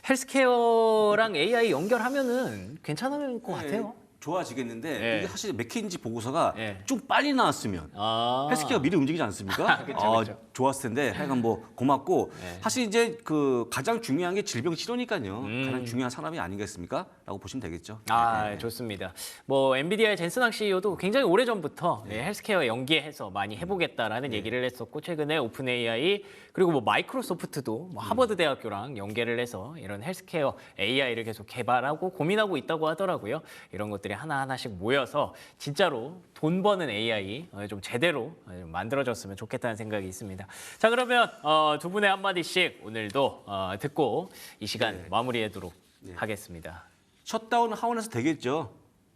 헬스케어랑 AI 연결하면은 괜찮을 것 같아요. 좋아지겠는데 네. 이게 사실 맥킨지 보고서가 네. 좀 빨리 나왔으면 아. 헬스케어가 미리 움직이지 않습니까? 그쵸, 그쵸. 좋았을 텐데 하여간 뭐 고맙고 네. 사실 이제 그 가장 중요한 게 질병 치료니까요. 음. 가장 중요한 산업이 아니겠습니까? 라고 보시면 되겠죠. 아, 좋습니다. 뭐 엔비디아의 젠슨 학 CEO도 굉장히 오래전부터 헬스케어 연계해서 많이 해보겠다라는 얘기를 했었고 최근에 오픈 AI 그리고 뭐 마이크로소프트도 뭐 하버드 대학교랑 연계를 해서 이런 헬스케어 AI를 계속 개발하고 고민하고 있다고 하더라고요. 이런 것들이 하나하나씩 모여서 진짜로 돈 버는 AI 좀 제대로 좀 만들어졌으면 좋겠다는 생각이 있습니다. 자, 그러면 두 분의 한마디씩 오늘도 듣고 이 시간 마무리하도록 하겠습니다. 셧다운 하원에서 되겠죠.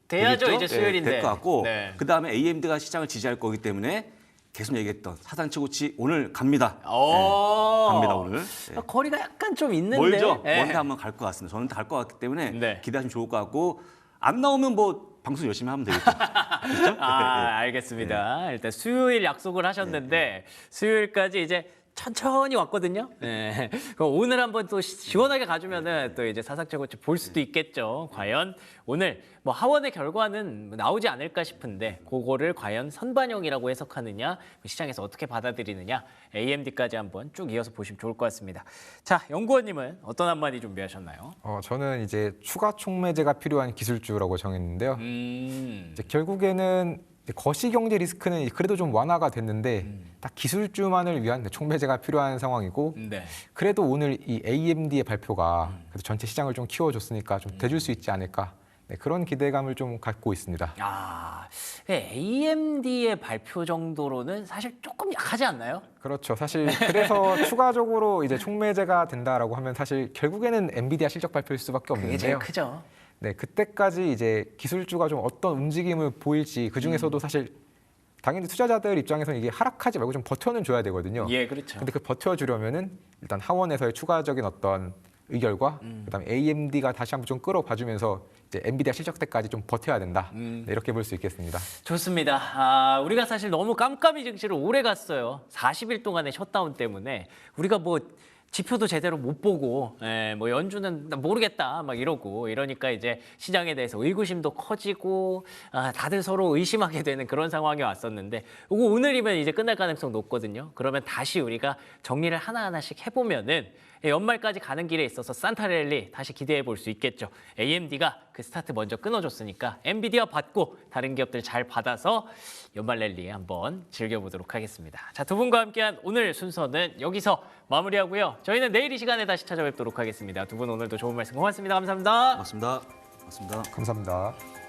돼야죠, 되겠죠? 이제 수요일인데. 될 것 같고 네. 그다음에 AMD가 시장을 지지할 거기 때문에 계속 얘기했던 사단치고치 오늘 갑니다. 갑니다 오늘. 네. 거리가 약간 좀 있는데. 멀죠? 네. 먼데 한번 갈 것 같습니다. 저는 갈 것 같기 때문에 네. 기대하시면 좋을 것 같고 안 나오면 뭐 방송 열심히 하면 되겠죠. 그렇죠? 알겠습니다. 일단 수요일 약속을 하셨는데 수요일까지 이제 천천히 왔거든요. 네. 그럼 오늘 한번 또 시원하게 가주면은 또 이제 사삭제고치 볼 수도 있겠죠. 과연 오늘 뭐 하원의 결과는 나오지 않을까 싶은데 그거를 과연 선반영이라고 해석하느냐, 시장에서 어떻게 받아들이느냐, AMD까지 한번 쭉 이어서 보시면 좋을 것 같습니다. 자, 연구원님은 어떤 한마디 준비하셨나요? 저는 이제 추가 촉매제가 필요한 기술주라고 정했는데요. 이제 결국에는 거시경제 리스크는 그래도 좀 완화가 됐는데 딱 기술주만을 위한 촉매제가 필요한 상황이고 네. 그래도 오늘 이 AMD의 발표가 그래도 전체 시장을 좀 키워줬으니까 좀 대줄 수 있지 않을까 그런 기대감을 좀 갖고 있습니다. AMD의 발표 정도로는 사실 조금 약하지 않나요? 그렇죠. 사실 그래서 추가적으로 이제 촉매제가 된다라고 하면 사실 결국에는 엔비디아 실적 발표일 수밖에 그게 제일 없는데요. 크죠. 네, 그때까지 이제 기술주가 좀 어떤 움직임을 보일지 그 중에서도 사실 당연히 투자자들 입장에서는 이게 하락하지 말고 좀 버텨는 줘야 되거든요. 예, 그렇죠. 근데 그 버텨주려면은 일단 하원에서의 추가적인 어떤 의결과 그다음에 AMD가 다시 한번 좀 끌어봐주면서 이제 엔비디아 실적 때까지 좀 버텨야 된다. 네, 이렇게 볼 수 있겠습니다. 좋습니다. 우리가 사실 너무 깜깜이 증시를 오래 갔어요. 40일 동안의 셧다운 때문에 우리가 뭐 지표도 제대로 못 보고 뭐 연준은 나 모르겠다 막 이러고 이러니까 이제 시장에 대해서 의구심도 커지고 다들 서로 의심하게 되는 그런 상황이 왔었는데 이거 오늘이면 이제 끝날 가능성 높거든요. 그러면 다시 우리가 정리를 하나하나씩 해보면은 연말까지 가는 길에 있어서 산타랠리 다시 기대해 볼 수 있겠죠. AMD가 그 스타트 먼저 끊어줬으니까 엔비디아 받고 다른 기업들 잘 받아서 연말 랠리 한번 즐겨보도록 하겠습니다. 자, 두 분과 함께한 오늘 순서는 여기서 마무리하고요. 저희는 내일 이 시간에 다시 찾아뵙도록 하겠습니다. 두 분 오늘도 좋은 말씀 고맙습니다. 감사합니다. 고맙습니다. 고맙습니다. 감사합니다.